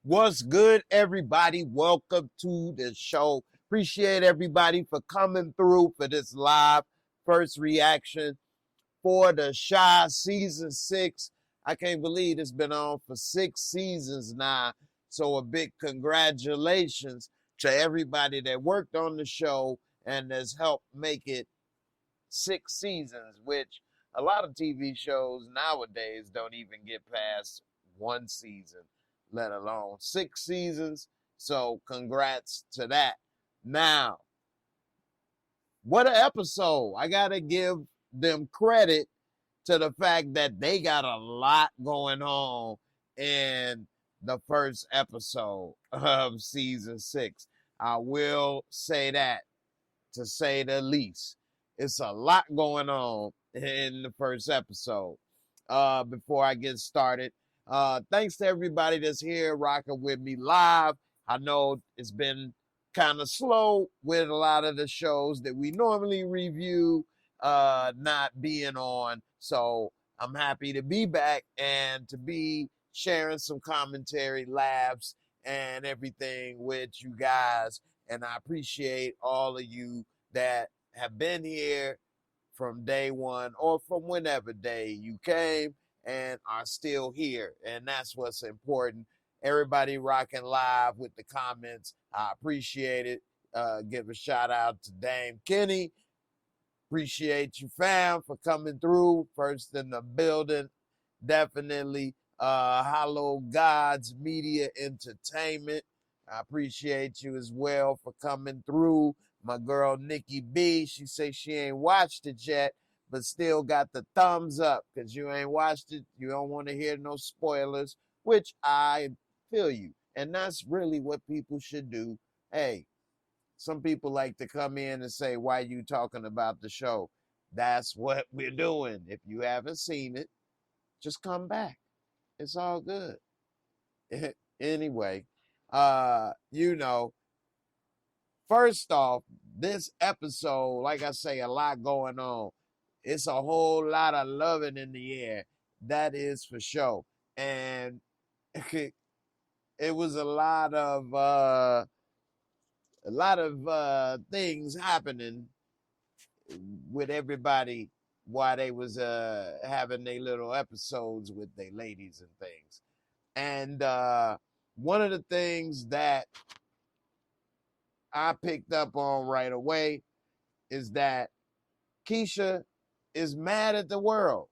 What's good, everybody? Welcome to the show. Appreciate everybody for coming through for this live first reaction for the Shy Season 6. I can't believe it's been on for 6 seasons now. So a big congratulations to everybody that worked on the show and has helped make it 6 seasons, which a lot of TV shows nowadays don't even get past 1 season, let alone 6 seasons. So congrats to that. Now, what an episode. I got to give them credit to the fact that they got a lot going on in the first episode of season 6. I will say that, to say the least. It's a lot going on in the first episode. Before I get started, thanks to everybody that's here rocking with me live. I know it's been kind of slow with a lot of the shows that we normally review not being on. So I'm happy to be back and to be sharing some commentary, laughs, and everything with you guys. And I appreciate all of you that have been here from day one or from whenever day you came and are still here. And that's what's important. Everybody rocking live with the comments. I appreciate it. Give a shout out to Dame Kenny. Appreciate you, fam, for coming through. First in the building. Definitely. Hollow Gods Media Entertainment. I appreciate you as well for coming through. My girl, Nikki B, she says she ain't watched it yet, but still got the thumbs up because you ain't watched it. You don't want to hear no spoilers, which I feel you. And that's really what people should do. Hey, some people like to come in and say, why you talking about the show? That's what we're doing. If you haven't seen it, just come back. It's all good. Anyway, first off, this episode, like I say, a lot going on. It's a whole lot of loving in the air. That is for sure. And it was a lot of things happening with everybody while they was having their little episodes with their ladies and things. And one of the things that I picked up on right away is that Keisha is mad at the world.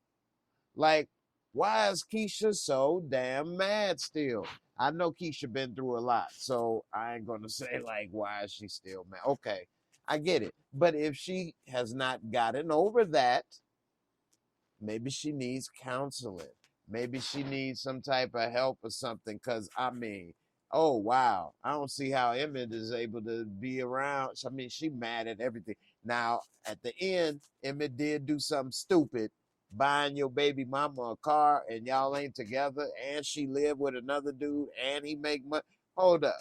Like, why is Keisha so damn mad still? I know Keisha been through a lot, so I ain't gonna say like, why is she still mad? Okay, I get it. But if she has not gotten over that, maybe she needs counseling. Maybe she needs some type of help or something. Cause I mean, oh wow, I don't see how Emmett is able to be around. I mean, she mad at everything. Now at the end, Emmett did do something stupid, buying your baby mama a car, and y'all ain't together, and she lived with another dude, and he make money. Hold up.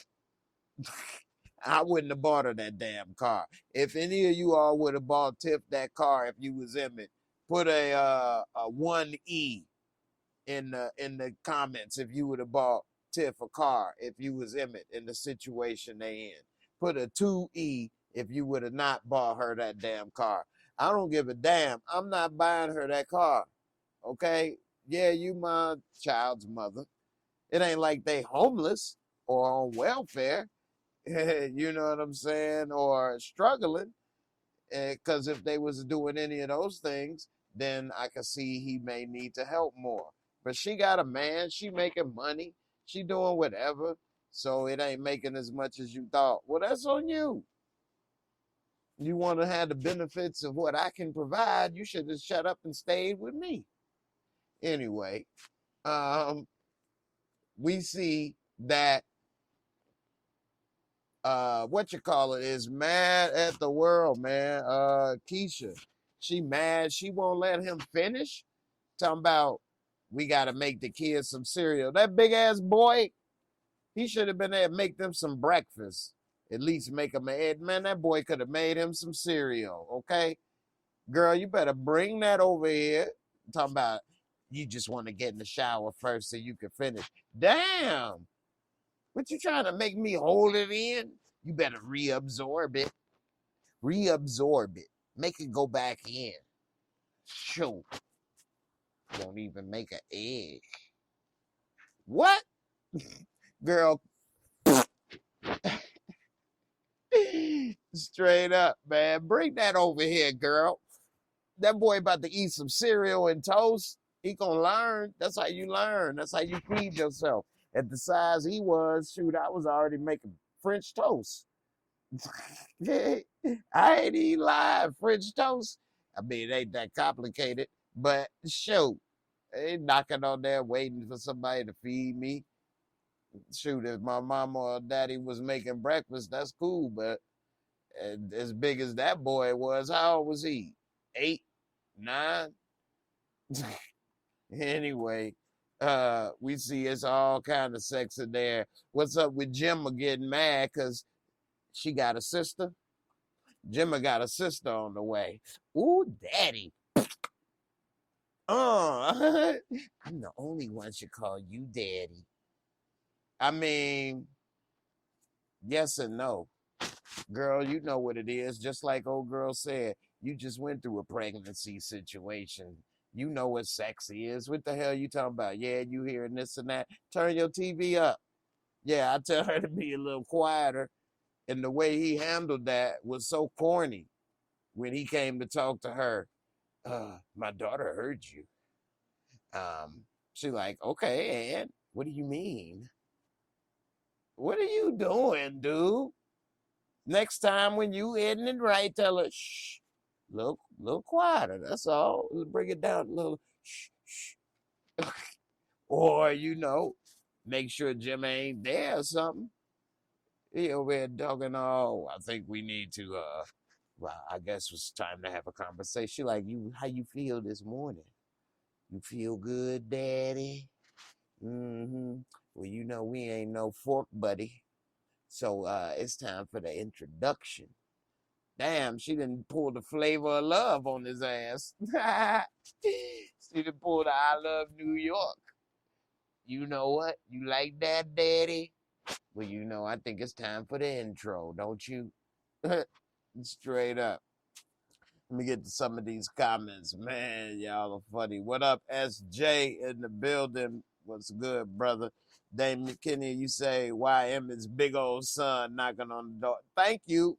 I wouldn't have bought her that damn car. If any of you all would have bought Tiff that car, if you was Emmett, put a 1E in the comments if you would have bought Tiff a car if you was Emmett in the situation they in. Put a 2E if you would have not bought her that damn car. I don't give a damn. I'm not buying her that car. Okay? Yeah, you my child's mother. It ain't like they homeless or on welfare. You know what I'm saying? Or struggling. Because if they was doing any of those things, then I could see he may need to help more. But she got a man. She making money. She doing whatever. So it ain't making as much as you thought. Well, that's on you. You want to have the benefits of what I can provide, you should have shut up and stayed with me. Anyway, we see that is mad at the world, man. Keisha, she mad. She won't let him finish. Talking about we gotta make the kids some cereal. That big ass boy, he should have been there to make them some breakfast. At least make them man. That boy could have made him some cereal. Okay, girl, you better bring that over here. Talking about you just want to get in the shower first so you can finish. Damn. What you trying to make me hold it in? You better reabsorb it. Reabsorb it. Make it go back in. Shoot. Don't even make an egg. What? Girl. Straight up, man. Bring that over here, girl. That boy about to eat some cereal and toast. He gonna learn. That's how you learn. That's how you feed yourself. At the size he was, shoot, I was already making French toast. I ain't even live French toast. I mean, it ain't that complicated, but shoot, ain't knocking on there waiting for somebody to feed me. Shoot, if my mama or daddy was making breakfast, that's cool, but as big as that boy was, how old was he? 8, 9? Anyway, we see it's all kind of sex in there. What's up with Gemma getting mad because she got a sister? Gemma got a sister on the way. Ooh, daddy. I'm the only one should call you daddy. I mean, yes and no. Girl, you know what it is. Just like old girl said, you just went through a pregnancy situation. You know what sex is. What the hell you talking about? Yeah, you hearing this and that. Turn your TV up. Yeah, I tell her to be a little quieter. And the way he handled that was so corny when he came to talk to her. My daughter heard you. She like, okay, and what do you mean? What are you doing, dude? Next time when you isn't it right, tell her, shh, little quieter. That's all. Bring it down a little, shh, shh. Or, make sure Jim ain't there or something. He over there talking, oh, I think we need to, well, I guess it's time to have a conversation. Like, how you feel this morning? You feel good, daddy? Mm-hmm. Well, we ain't no fork buddy. So it's time for the introduction. Damn, she didn't pull the flavor of love on his ass. She done pulled the I love New York. You know what? You like that, daddy? Well, I think it's time for the intro, don't you? Straight up. Let me get to some of these comments. Man, y'all are funny. What up, SJ in the building? What's good, brother? Dame McKinney, you say, why Emmett's big old son knocking on the door? Thank you.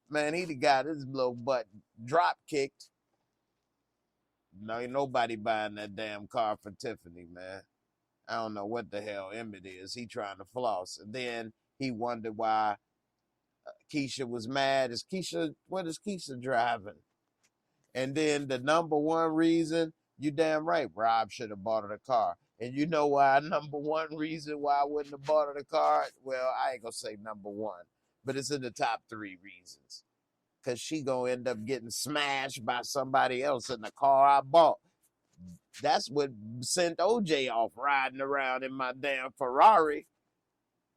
Man, he got his little butt drop kicked. No, ain't nobody buying that damn car for Tiffany, man. I don't know what the hell Emmett is. He trying to floss. And then he wondered why Keisha was mad. What is Keisha driving? And then the number one reason, you damn right, Rob should have bought her the car. And you know why, number one reason why I wouldn't have bought her the car? Well, I ain't going to say number one, but it's in the top 3 reasons. Because she going to end up getting smashed by somebody else in the car I bought. That's what sent OJ off riding around in my damn Ferrari.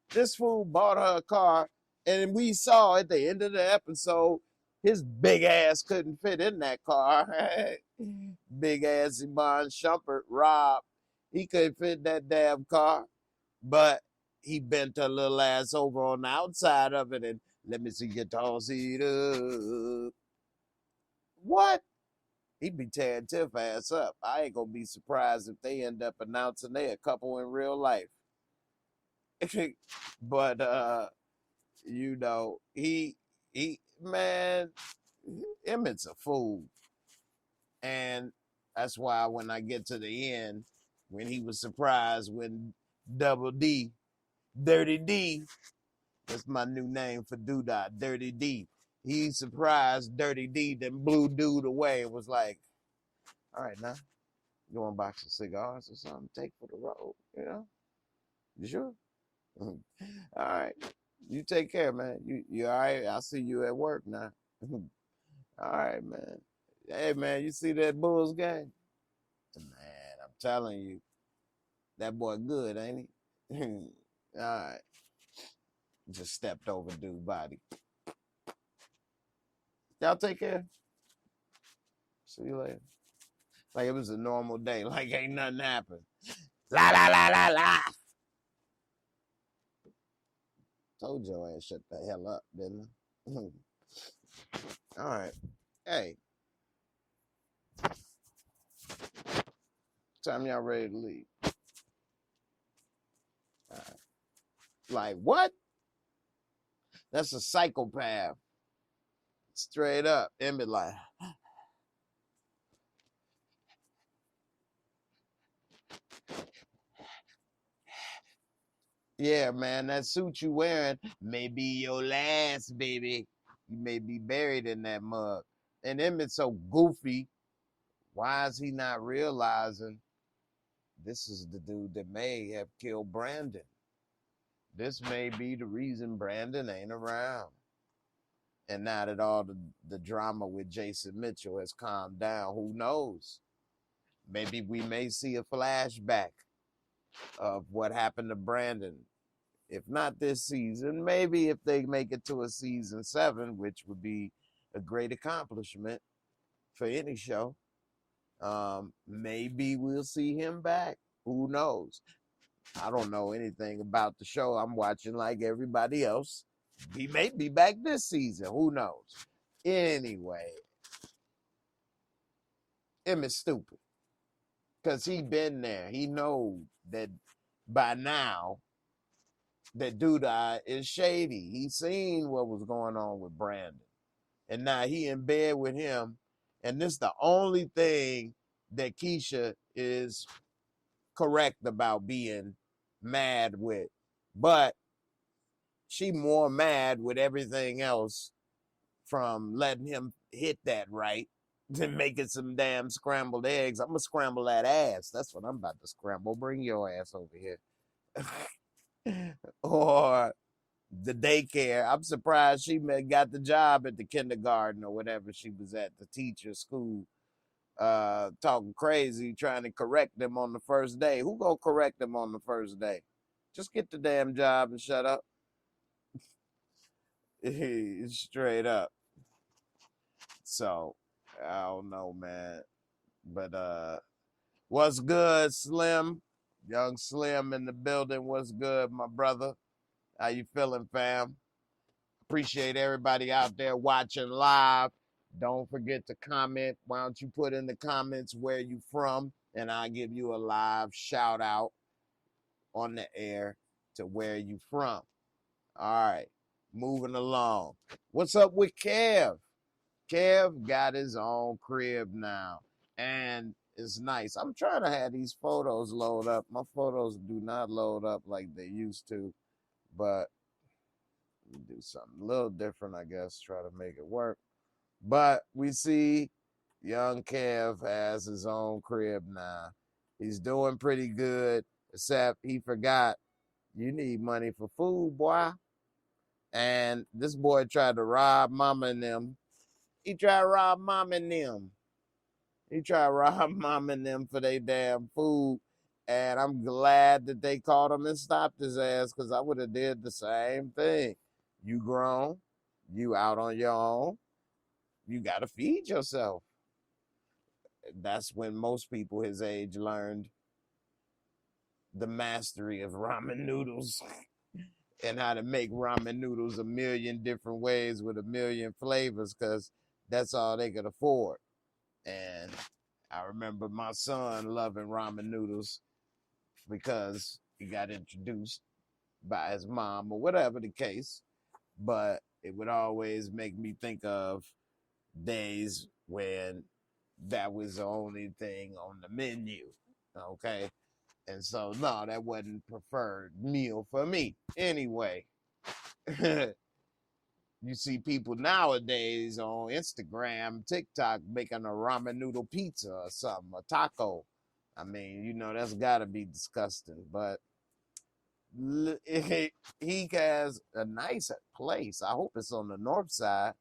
This fool bought her a car, and we saw at the end of the episode, his big ass couldn't fit in that car. Big ass Iman Shumpert, Rob, he couldn't fit in that damn car, but he bent her little ass over on the outside of it, and let me see your tall seat up. What? He'd be tearing Tiff ass up. I ain't gonna be surprised if they end up announcing they a couple in real life. But he man, Emmett's a fool. And that's why when I get to the end, when he was surprised when Double D, Dirty D, that's my new name for Doodah, Dirty D. He surprised Dirty D, then blew dude away and was like, all right, now, you want a box of cigars or something? Take for the road, You sure? All right. You take care, man. You all right? I'll see you at work now. All right, man. Hey, man, you see that Bulls game? Man, I'm telling you, that boy good, ain't he? All right. Just stepped over dude's body. Y'all take care. See you later. Like it was a normal day. Like ain't nothing happened. La la la la la. Told your ass shut the hell up, didn't I? All right. Hey, time y'all ready to leave. All right. Like what? That's a psychopath. Straight up. And be like, yeah, man, that suit you wearing may be your last, baby. You may be buried in that mug. And Emmett's so goofy. Why is he not realizing this is the dude that may have killed Brandon? This may be the reason Brandon ain't around. And now that all the drama with Jason Mitchell has calmed down, who knows? Maybe we may see a flashback of what happened to Brandon. If not this season, maybe if they make it to a season 7, which would be a great accomplishment for any show, maybe we'll see him back. Who knows? I don't know anything about the show. I'm watching like everybody else. He may be back this season. Who knows? Anyway, Emmett's stupid because he been there. He knows that by now that Duda is shady. He seen what was going on with Brandon. And now he in bed with him. And this the only thing that Keisha is correct about being mad with. But she more mad with everything else from letting him hit that right than making some damn scrambled eggs. I'm going to scramble that ass. That's what I'm about to scramble. Bring your ass over here. Or the daycare. I'm surprised she got the job at the kindergarten or whatever she was at, the teacher school, talking crazy, trying to correct them on the first day. Who gonna correct them on the first day? Just get the damn job and shut up. Straight up. So, I don't know, man. But what's good, Slim? Young Slim in the building. What's good, my brother? How you feeling, fam? Appreciate everybody out there watching live. Don't forget to comment. Why don't you put in the comments where you from, and I'll give you a live shout out on the air to where you from. All right, moving along. What's up with Kev? Kev got his own crib now, and it's nice. I'm trying to have these photos load up. My photos do not load up like they used to, but do something a little different, I guess, try to make it work. But we see young Kev has his own crib now. He's doing pretty good, except he forgot you need money for food, boy. And this boy tried to rob mama and them. He tried to rob mama and them. He tried to rob mama and them for their damn food. And I'm glad that they caught him and stopped his ass, because I would have did the same thing. You grown, you out on your own, you got to feed yourself. That's when most people his age learned the mastery of ramen noodles and how to make ramen noodles a million different ways with a million flavors, because that's all they could afford. And I remember my son loving ramen noodles because he got introduced by his mom or whatever the case. But it would always make me think of days when that was the only thing on the menu. Okay. And so, no, that wasn't preferred meal for me. Anyway, you see people nowadays on Instagram, TikTok, making a ramen noodle pizza or something, a taco. I mean, you know, that's got to be disgusting. But he has a nice place. I hope it's on the north side.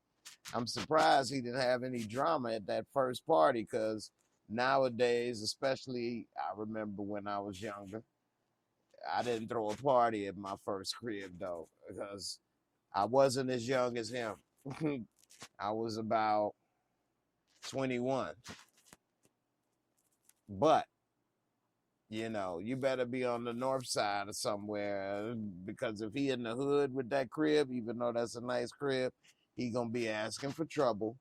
I'm surprised he didn't have any drama at that first party, because nowadays, especially, I remember when I was younger, I didn't throw a party at my first crib, though, because I wasn't as young as him. I was about 21. But you know, you better be on the north side or somewhere, because if he in the hood with that crib, even though that's a nice crib, he gonna be asking for trouble.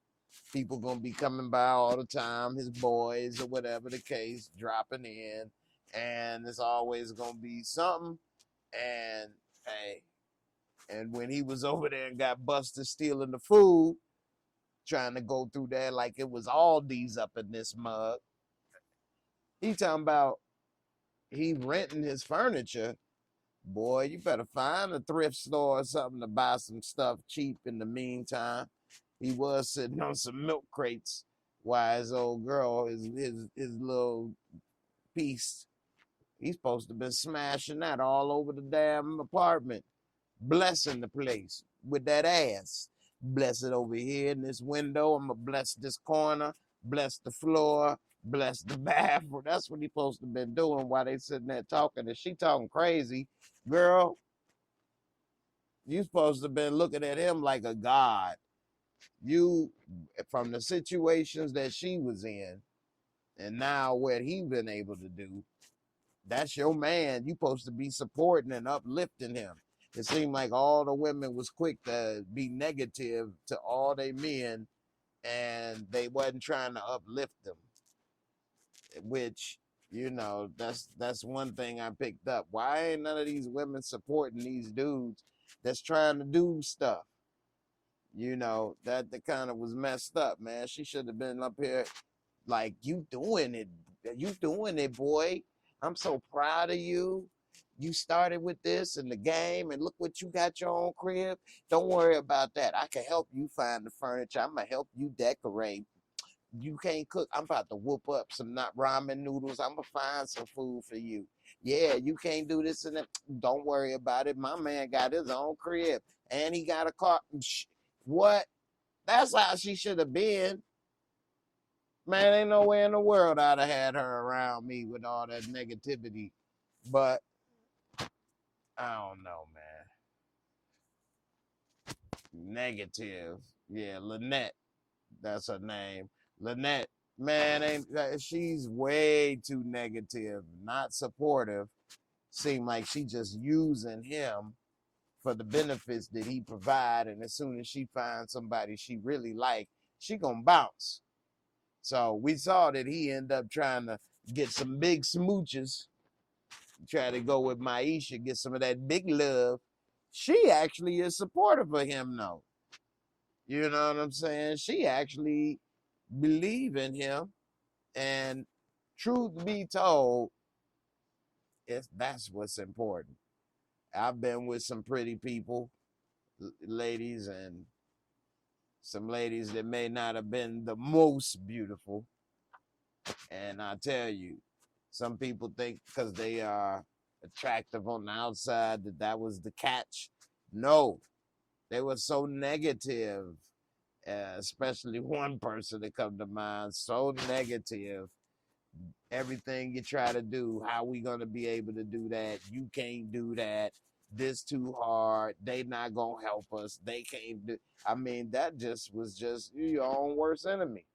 People gonna be coming by all the time, his boys or whatever the case, dropping in, and it's always gonna be something. And hey, and when he was over there and got busted stealing the food, trying to go through there like it was Aldi's up in this mug, he talking about he renting his furniture. Boy, you better find a thrift store or something to buy some stuff cheap in the meantime. He was sitting on some milk crates while his old girl, his little piece, he's supposed to have been smashing that all over the damn apartment, blessing the place with that ass. Bless it over here in this window. I'm going to bless this corner, bless the floor, bless the bathroom. That's what he's supposed to have been doing while they sitting there talking. And she talking crazy. Girl, you supposed to have been looking at him like a god. You, from the situations that she was in, and now what he been able to do, that's your man. You supposed to be supporting and uplifting him. It seemed like all the women was quick to be negative to all they men, and they wasn't trying to uplift them. Which, you know, that's one thing I picked up. Why ain't none of these women supporting these dudes that's trying to do stuff? You know, that kind of was messed up, man. She should have been up here like, you doing it, boy. I'm so proud of you. You started with this in the game, and look what you got your own crib. Don't worry about that. I can help you find the furniture. I'm gonna help you decorate. You can't cook. I'm about to whoop up some not ramen noodles. I'm gonna find some food for you. Yeah, you can't do this and that. Don't worry about it. My man got his own crib, and he got a car. What? That's how she should have been. Man, ain't no way in the world I'd have had her around me with all that negativity. But I don't know, man. Negative. Yeah, Lynette. That's her name. Lynette. Man, she's way too negative, not supportive. Seem like she just using him for the benefits that he provide, and as soon as she finds somebody she really like, she gonna bounce. So we saw that he ended up trying to get some big smooches, try to go with Maisha, get some of that big love. She actually is supportive of him, though. You know what I'm saying? She actually believe in him. And truth be told, that's what's important. I've been with some pretty people, ladies, and some ladies that may not have been the most beautiful. And I tell you, some people think because they are attractive on the outside that was the catch. No, they were so negative, especially one person that come to mind, so negative. Everything you try to do, how we gonna be able to do that? You can't do that. This too hard. They not gonna help us. They can't do. I mean, that just was just your own worst enemy.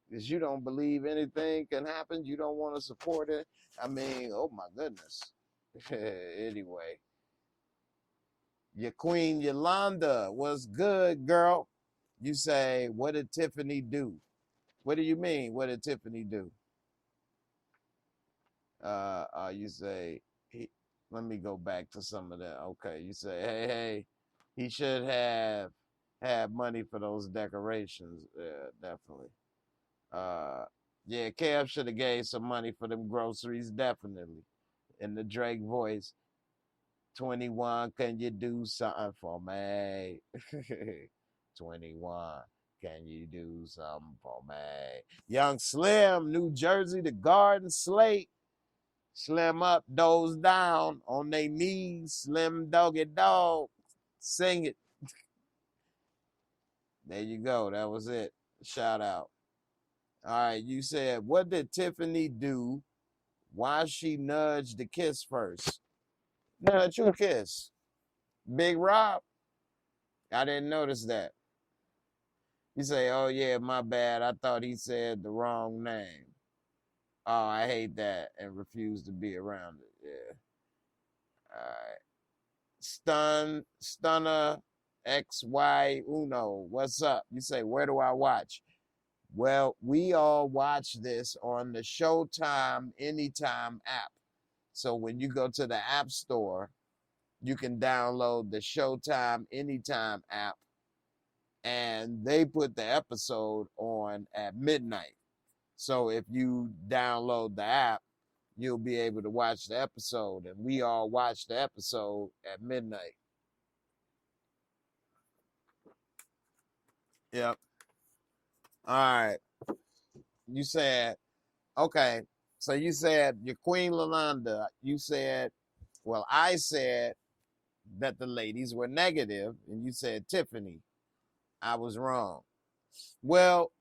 Because you don't believe anything can happen. You don't want to support it. I mean, oh my goodness. Anyway, your Queen Yolanda was good, girl. You say, what did Tiffany do? What do you mean? What did Tiffany do? You say, let me go back to some of that. Okay, you say, hey, he should have money for those decorations. Yeah, definitely. Yeah, Kev should have gave some money for them groceries, definitely. In the Drake voice, 21, can you do something for me? 21, can you do something for me? Young Slim, New Jersey, the Garden Slate. Slim up, doze down on their knees. Slim doggy dog. Sing it. There you go. That was it. Shout out. All right, you said, what did Tiffany do? Why she nudged the kiss first? Nudge who kiss? Big Rob? I didn't notice that. You say, oh yeah, my bad. I thought he said the wrong name. Oh, I hate that and refuse to be around it. Yeah. All right. Stunner XY Uno. What's up? You say, where do I watch? Well, we all watch this on the Showtime Anytime app. So when you go to the App Store, you can download the Showtime Anytime app, and they put the episode on at midnight. So if you download the app, you'll be able to watch the episode, and we all watch the episode at midnight. Yep. All right. You said, okay. So you said your Queen Lalonda, you said, well, I said that the ladies were negative, and you said Tiffany. I was wrong. Well,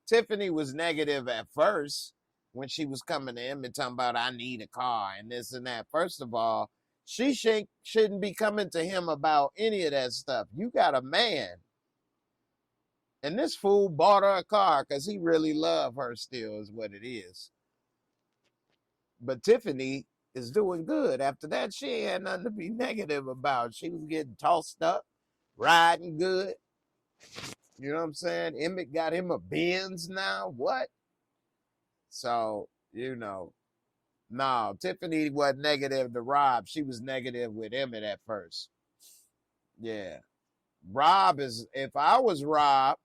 Tiffany was negative at first when she was coming to him and talking about, I need a car and this and that. First of all, she shouldn't be coming to him about any of that stuff. You got a man. And this fool bought her a car because he really loved her still, is what it is. But Tiffany is doing good. After that, she ain't had nothing to be negative about. She was getting tossed up, riding good. You know what I'm saying? Emmett got him a Benz now. What? So, no, Tiffany wasn't negative to Rob. She was negative with Emmett at first. Yeah. Rob is, if I was Rob,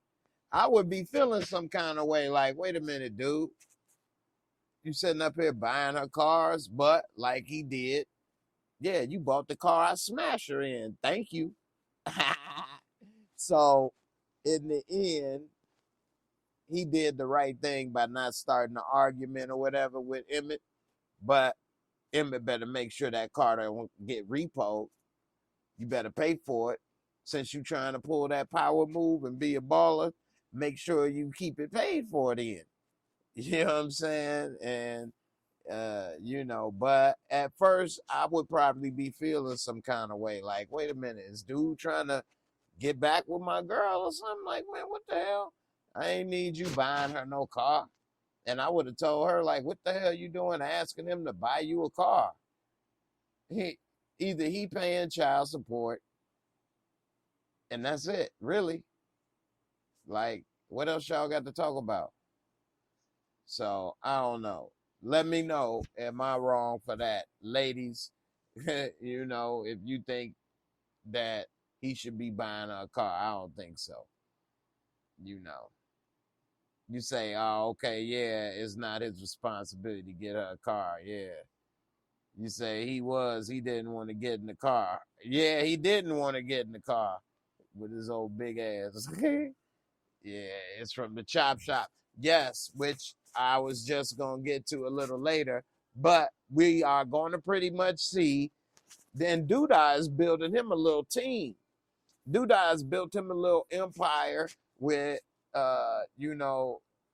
I would be feeling some kind of way like, wait a minute, dude. You sitting up here buying her cars, but like he did, yeah, you bought the car I smashed her in. Thank you. So, in the end, he did the right thing by not starting an argument or whatever with Emmett. But Emmett better make sure that car don't get repoed. You better pay for it. Since you trying to pull that power move and be a baller, make sure you keep it paid for it in. You know what I'm saying? And, but at first I would probably be feeling some kind of way. Like, wait a minute, is dude trying to get back with my girl or something? Like, man, what the hell? I ain't need you buying her no car. And I would have told her, like, what the hell you doing asking him to buy you a car? Either he paying child support, and that's it, really. Like, what else y'all got to talk about? So, I don't know. Let me know, am I wrong for that? Ladies, if you think that he should be buying a car, I don't think so. You say, oh, okay, yeah, it's not his responsibility to get her a car, yeah. You say he didn't want to get in the car. Yeah, he didn't want to get in the car with his old big ass. Yeah, it's from the chop shop. Yes, which I was just going to get to a little later. But we are going to pretty much see. Then Duda is building him a little team. Duda has built him a little empire with,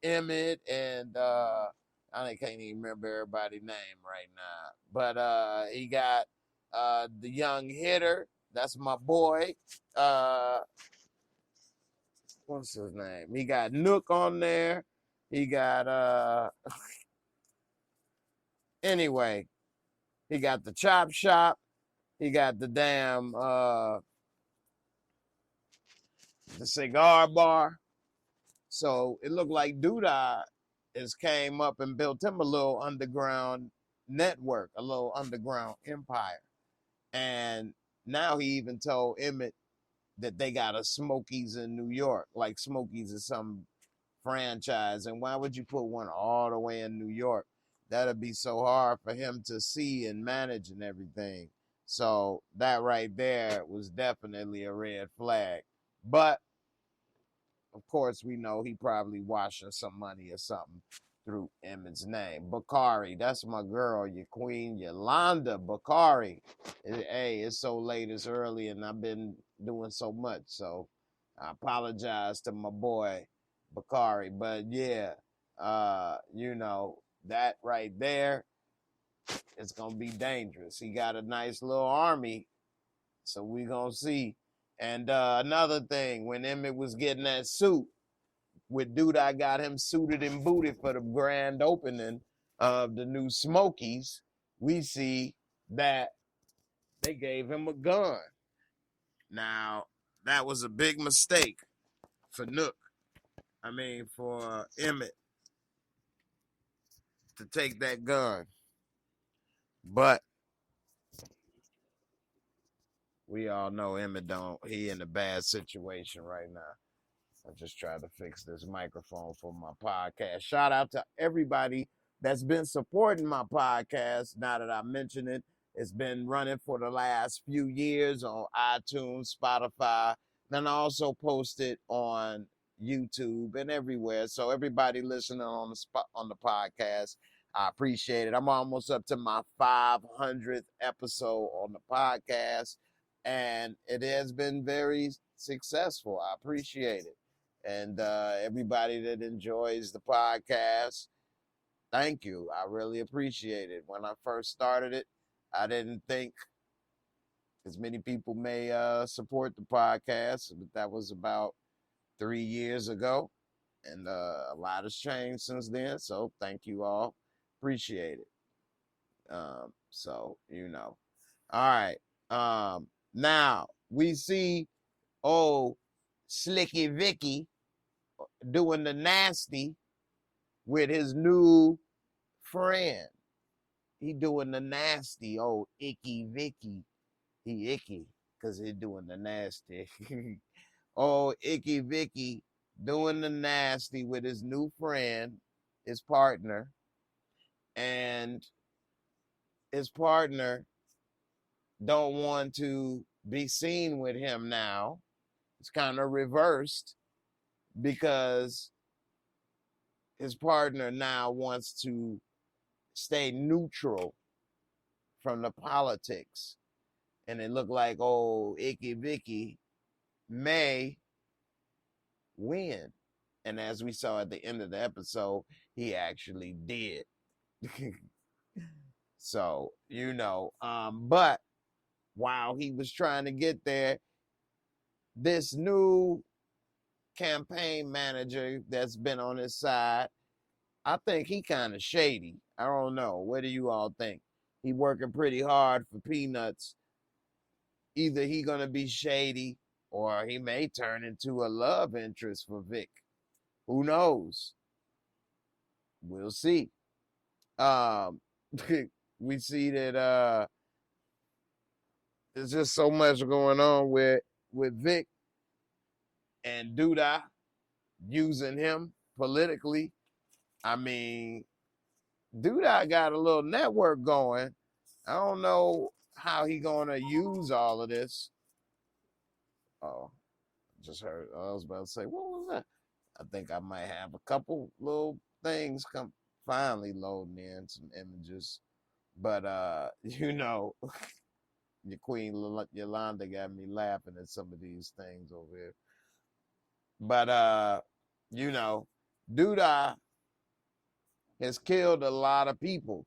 Emmett and I can't even remember everybody's name right now. But he got the young hitter. That's my boy. What's his name? He got Nook on there. He got anyway, he got the chop shop. He got the damn the cigar bar. So it looked like Duda has came up and built him a little underground network, a little underground empire. And now he even told Emmett that they got a Smokies in New York. Like Smokies is some franchise. And why would you put one all the way in New York? That'd be so hard for him to see and manage and everything. So that right there was definitely a red flag. But of course, we know he probably washing some money or something through Emmett's name. Bakari, that's my girl, your queen, Yolanda Bakari. Hey, it's so late, it's early, and I've been doing so much. So I apologize to my boy, Bakari. But yeah, that right there, it's going to be dangerous. He got a nice little army, so we going to see. And another thing, when Emmett was getting that suit, with dude I got him suited and booted for the grand opening of the new Smokies, we see that they gave him a gun. Now, that was a big mistake for for Emmett to take that gun. But we all know Emmett he in a bad situation right now. I just tried to fix this microphone for my podcast. Shout out to everybody that's been supporting my podcast. Now that I mention it, it's been running for the last few years on iTunes, Spotify, and I also post it on YouTube and everywhere. So everybody listening on the podcast, I appreciate it. I'm almost up to my 500th episode on the podcast, and it has been very successful. I appreciate it. And everybody that enjoys the podcast, thank you. I really appreciate it. When I first started it, I didn't think as many people may support the podcast, but that was about 3 years ago. And a lot has changed since then. So thank you all. Appreciate it. All right. Now we see Slicky Vicky doing the nasty with his new friend. He doing the nasty, Icky Vicky. He icky because he doing the nasty. Icky Vicky doing the nasty with his new friend, his partner. And his partner don't want to be seen with him now. It's kind of reversed because his partner now wants to stay neutral from the politics. And it looked like Icky Vicky may win. And as we saw at the end of the episode, he actually did. So, but while he was trying to get there, this new campaign manager that's been on his side, I think he kind of shady. I don't know. What do you all think? He working pretty hard for peanuts. Either he gonna be shady or he may turn into a love interest for Vic. Who knows? We'll see. We see that there's just so much going on with Vic and Duda using him politically. I mean, Duda got a little network going. I don't know how he gonna use all of this. Oh, just heard. I was about to say, what was that? I think I might have a couple little things come finally loading in some images, but your Queen Yolanda got me laughing at some of these things over here. But Duda has killed a lot of people,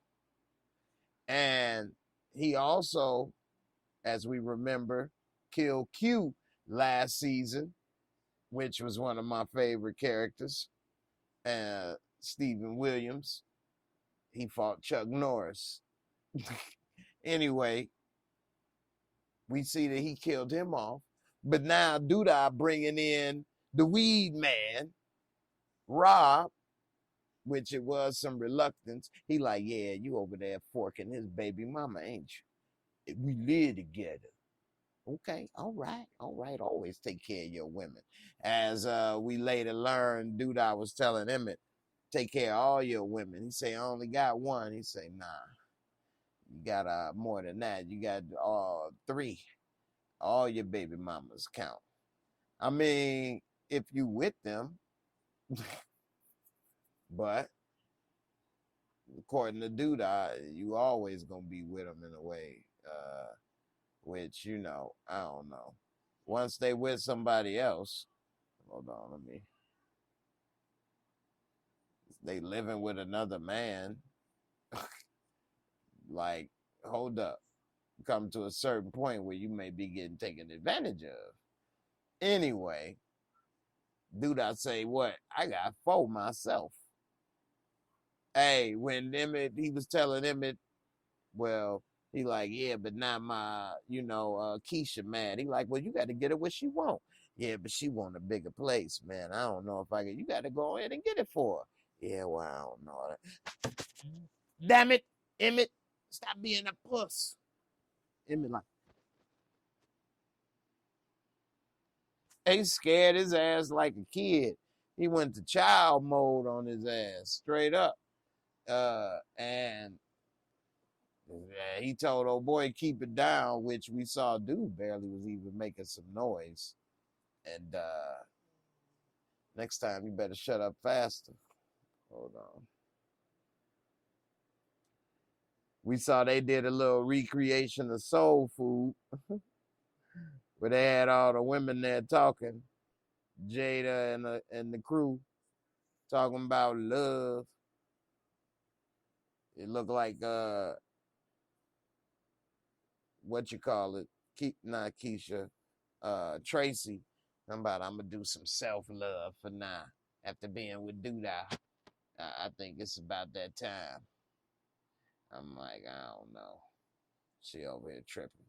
and he also, as we remember, killed Q last season, which was one of my favorite characters. Stephen Williams, he fought Chuck Norris. Anyway, we see that he killed him off. But now Duda bringing in the weed man, Rob, which it was some reluctance. He like, yeah, you over there forking his baby mama, ain't you? We live together. Okay, all right. Always take care of your women. As we later learned, Duda was telling Emmett, take care of all your women. He say, I only got one. He say, nah, you got more than that. You got 3. All your baby mamas count. I mean, if you with them, but according to Duda, you always gonna be with them in a way, which, I don't know. Once they with somebody else, hold on, they living with another man, like, hold up. Come to a certain point where you may be getting taken advantage of. Anyway, Dude, I say what? I got 4 myself. Hey, when Emmett, he was telling Emmett, well, he like, yeah, but not my, Keisha mad. He like, well, you got to get her what she want. Yeah, but she want a bigger place, man. I don't know if I can. You got to go in and get it for her. Yeah, well, I don't know. Damn it, Emmett, stop being a puss. Emmett like, he scared his ass like a kid. He went to child mode on his ass, straight up. And yeah, he told old boy keep it down, which we saw dude barely was even making some noise. And next time you better shut up faster. Hold on. We saw they did a little recreation of soul food where they had all the women there talking, Jada and the crew talking about love. It looked like what you call it, not Keisha, Tracy. I'm gonna do some self love for now after being with Duda. I think it's about that time. I'm like, I don't know. She over here tripping.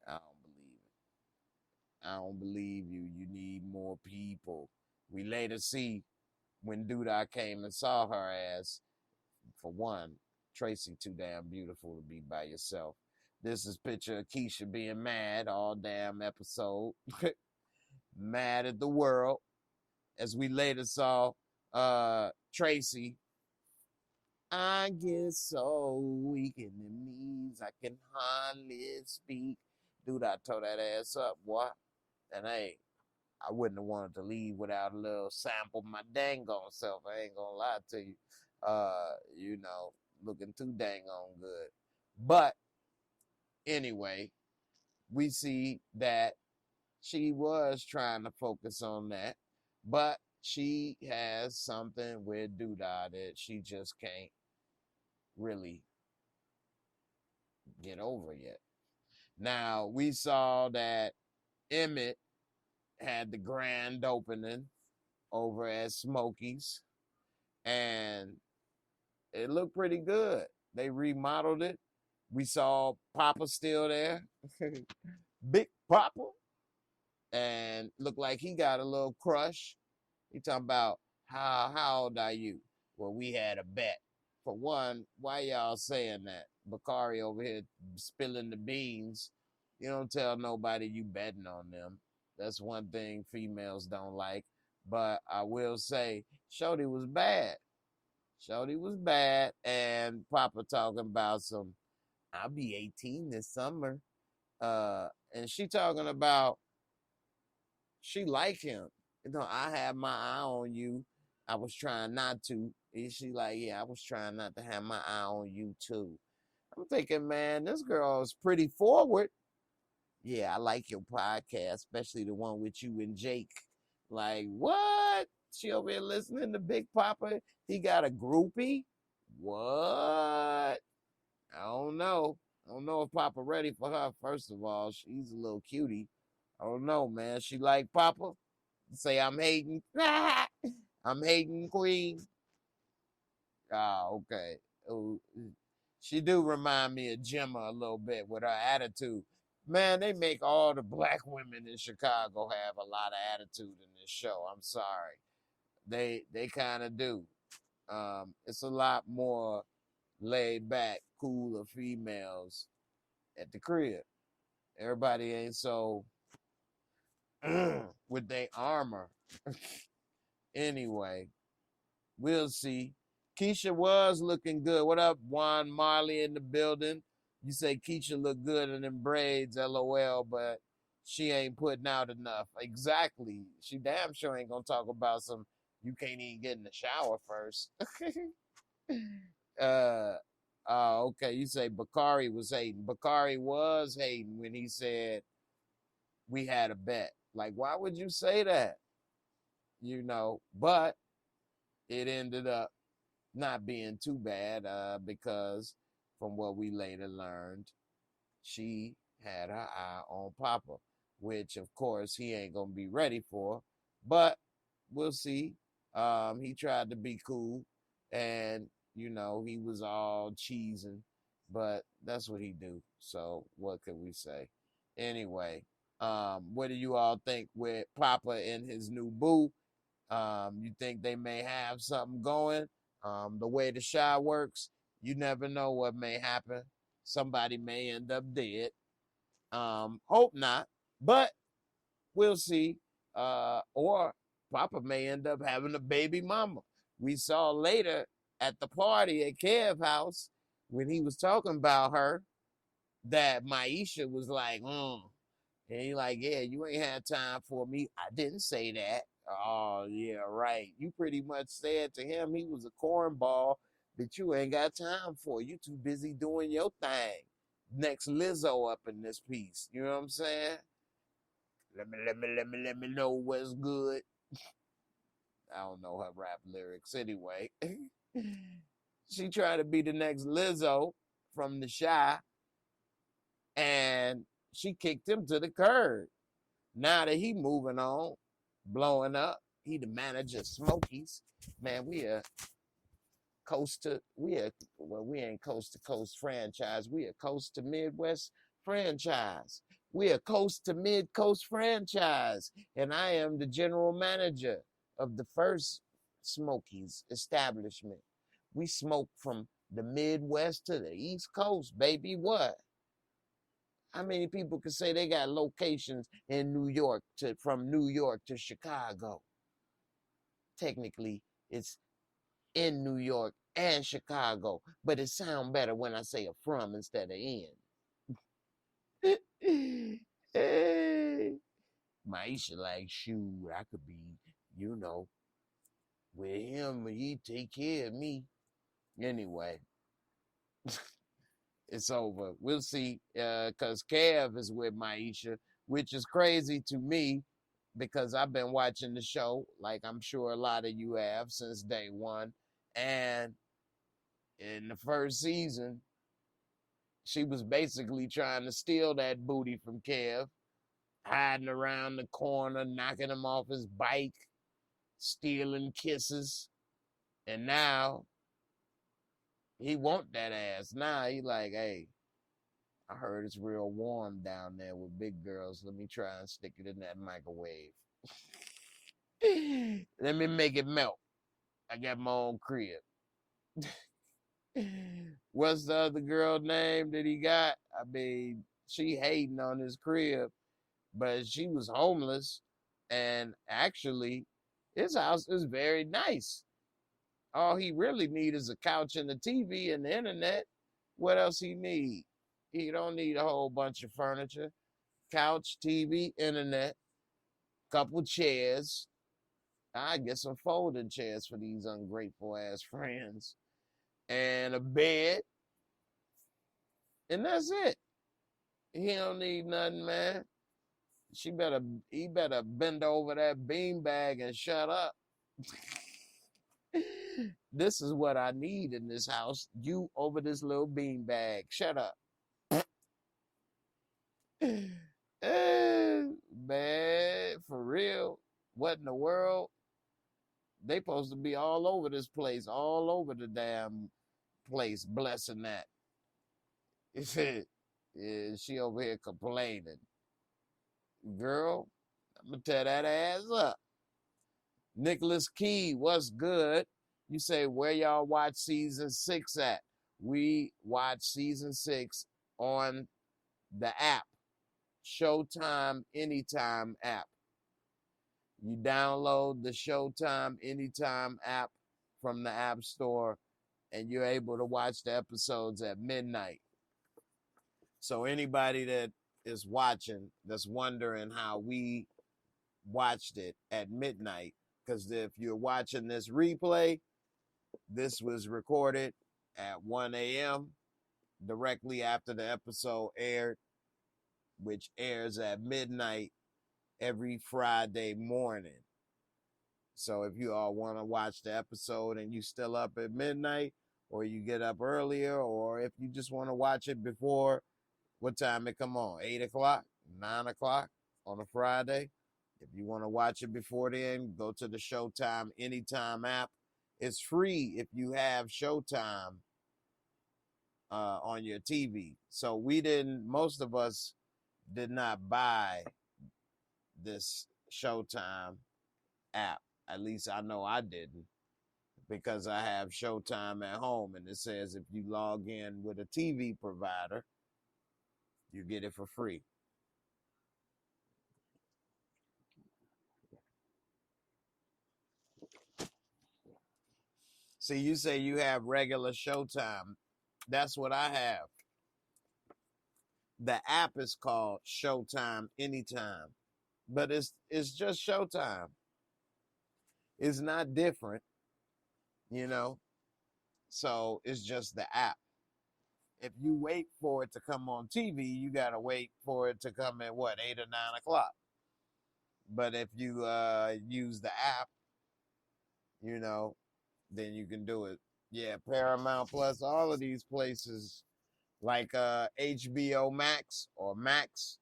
I don't believe it. I don't believe you. You need more people. We later see when Duda came and saw her ass. For one, Tracy too damn beautiful to be by yourself. This is picture of Keisha being mad all damn episode. Mad at the world. As we later saw Tracy, I get so weak in the knees, I can hardly speak. Dude, I tore that ass up, boy. And hey, I wouldn't have wanted to leave without a little sample of my dang on self. I ain't gonna lie to you. Looking too dang on good. But anyway, we see that she was trying to focus on that, but she has something with Doodah that she just can't really get over yet. Now, we saw that Emmett had the grand opening over at Smokey's, and it looked pretty good. They remodeled it. We saw Papa still there, Big Papa, and looked like he got a little crush. He talking about how old are you? Well, we had a bet. For one, why y'all saying that? Bakari over here spilling the beans. You don't tell nobody you betting on them. That's one thing females don't like. But I will say, Shorty was bad. Shorty was bad. And Papa talking about I'll be 18 this summer. And she talking about she like him. I had my eye on you. I was trying not to. And she like, yeah, I was trying not to have my eye on you too. I'm thinking, man, this girl is pretty forward. Yeah, I like your podcast, especially the one with you and Jake. Like, what? She over here listening to Big Papa. He got a groupie? What? I don't know. I don't know if Papa ready for her. First of all, she's a little cutie. I don't know, man. She like Papa? Say I'm hating. I'm hating Queen. Okay. Oh, she do remind me of Gemma a little bit with her attitude. Man, they make all the black women in Chicago have a lot of attitude in this show. I'm sorry. They kind of do. It's a lot more laid back, cooler females at the crib. Everybody ain't so with their armor. Anyway, we'll see. Keisha was looking good. What up, Juan Marley in the building? You say Keisha look good in them braids, LOL, but she ain't putting out enough. Exactly. She damn sure ain't gonna talk about you can't even get in the shower first. Okay, you say Bakari was hating. Bakari was hating when he said we had a bet. Like, why would you say that? But it ended up not being too bad because from what we later learned, she had her eye on Papa, which of course he ain't gonna be ready for. But we'll see. He tried to be cool, and you know he was all cheesing, but that's what he do. So what could we say? Anyway, what do you all think with Papa and his new boo? You think they may have something going? The way the Shy works, you never know what may happen. Somebody may end up dead. Hope not, but we'll see. Or Papa may end up having a baby mama. We saw later at the party at Kev's house when he was talking about her that Maisha was like, and he like, yeah, you ain't had time for me. I didn't say that. Oh, yeah, right. You pretty much said to him he was a cornball that you ain't got time for. You too busy doing your thing. Next Lizzo up in this piece. You know what I'm saying? Let me know what's good. I don't know her rap lyrics anyway. She tried to be the next Lizzo from the Shy, and she kicked him to the curb. Now that he moving on, blowing up, he the manager of Smokies. Man, we ain't coast to coast franchise. We a coast to Midwest franchise. We a coast to mid coast franchise. And I am the general manager of the first Smokies establishment. We smoke from the Midwest to the East Coast, baby. What? How many people can say they got locations in New York from New York to Chicago? Technically, it's in New York and Chicago, but it sounds better when I say a from instead of in. Hey. Maisha like, shoot, I could be, you know, with him, he take care of me. Anyway, it's over. We'll see, because Kev is with Maisha, which is crazy to me because I've been watching the show, like I'm sure a lot of you have, since day one. And in the first season, she was basically trying to steal that booty from Kev, hiding around the corner, knocking him off his bike, stealing kisses. And now he want that ass. Now he like, hey, I heard it's real warm down there with big girls. Let me try and stick it in that microwave. Let me make it melt. I got my own crib. What's the other girl name that he got? I mean, she hating on his crib, but she was homeless, and actually, his house is very nice. All he really need is a couch and a TV and the internet. What else he need? He don't need a whole bunch of furniture. Couch, TV, internet, couple chairs. I get some folding chairs for these ungrateful ass friends, and a bed, and that's it. He don't need nothing, man. He better bend over that beanbag and shut up. This is what I need in this house. You over this little beanbag. Shut up. Man, for real. What in the world? They supposed to be all over this place, all over the damn place, blessing that. Yeah, she over here complaining. Girl, I'm gonna tear that ass up. Nicholas Key, what's good? You say, where y'all watch season 6 at? We watch season 6 on the app, Showtime Anytime app. You download the Showtime Anytime app from the App Store, and you're able to watch the episodes at midnight. So anybody that is watching, that's wondering how we watched it at midnight, because if you're watching this replay, this was recorded at 1 a.m. directly after the episode aired, which airs at midnight every Friday morning. So if you all want to watch the episode and you still up at midnight, or you get up earlier, or if you just want to watch it before, what time it come on? 8 o'clock, 9 o'clock on a Friday? If you want to watch it before then, go to the Showtime Anytime app. It's free if you have Showtime on your TV. So most of us did not buy this Showtime app. At least I know I didn't, because I have Showtime at home, and it says if you log in with a TV provider, you get it for free. See, you say you have regular Showtime. That's what I have. The app is called Showtime Anytime, but it's just Showtime. It's not different, you know. So it's just the app. If you wait for it to come on TV, you gotta wait for it to come at what, 8 or 9 o'clock. But if you use the app, you know, then you can do it. Yeah, Paramount Plus, all of these places like HBO Max or Max,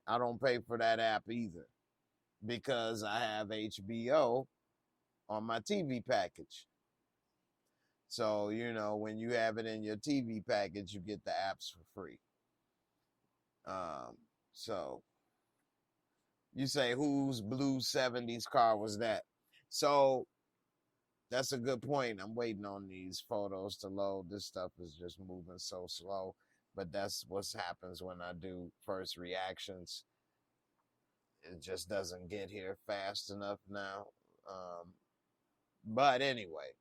I don't pay for that app either, because I have HBO on my TV package. So, you know, when you have it in your TV package, you get the apps for free. So you say, whose blue 70s car was that? So that's a good point. I'm waiting on these photos to load. This stuff is just moving so slow, but that's what happens when I do first reactions. It just doesn't get here fast enough now. But anyway,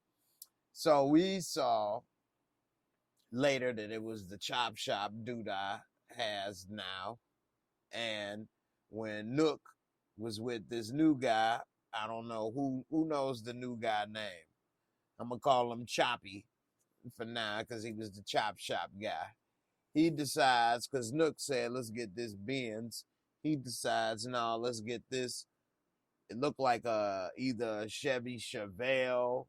so we saw later that it was the Chop Shop Doodah has now. And when Nook was with this new guy, I don't know who knows the new guy name. I'm gonna call him Choppy for now, because he was the Chop Shop guy. He decides, because Nook said, let's get this Benz. He decides, no, let's get this. It looked like either a Chevy Chevelle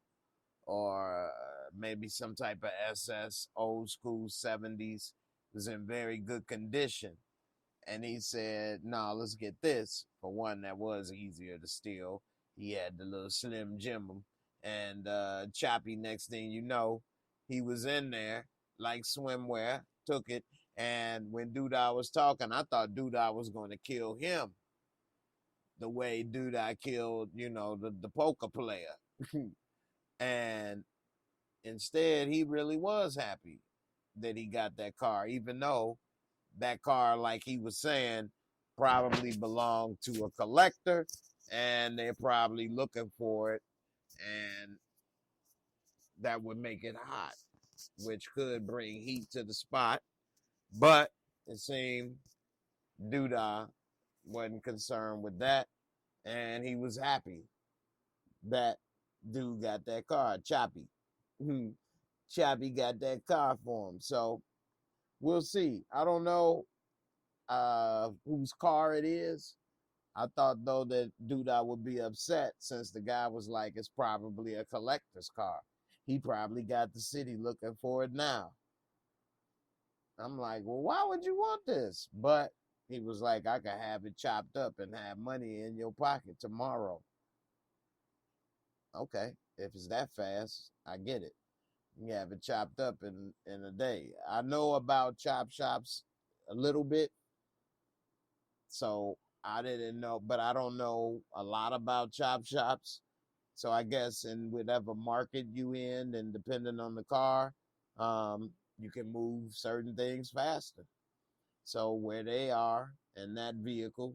or maybe some type of SS, old school 70s. It was in very good condition. And he said, no, let's get this. For one, that was easier to steal. He had the little Slim Jim. And Choppy, next thing you know, he was in there like swimwear, took it. And when Doodah was talking, I thought Doodah was going to kill him the way Doodah killed, you know, the poker player. And instead, he really was happy that he got that car, even though that car, like he was saying, probably belonged to a collector, and they're probably looking for it, and that would make it hot, which could bring heat to the spot. But it seemed Doodah wasn't concerned with that, and he was happy that dude got that car, Choppy. Choppy got that car for him. So we'll see. I don't know whose car it is. I thought, though, that Doodah would be upset, since the guy was like, it's probably a collector's car. He probably got the city looking for it now. I'm like, well, why would you want this? But he was like, I could have it chopped up and have money in your pocket tomorrow. Okay, if it's that fast, I get it. You have it chopped up in a day. I know about chop shops a little bit, so I didn't know, but I don't know a lot about chop shops. So I guess in whatever market you in, and depending on the car, you can move certain things faster. So where they are in that vehicle,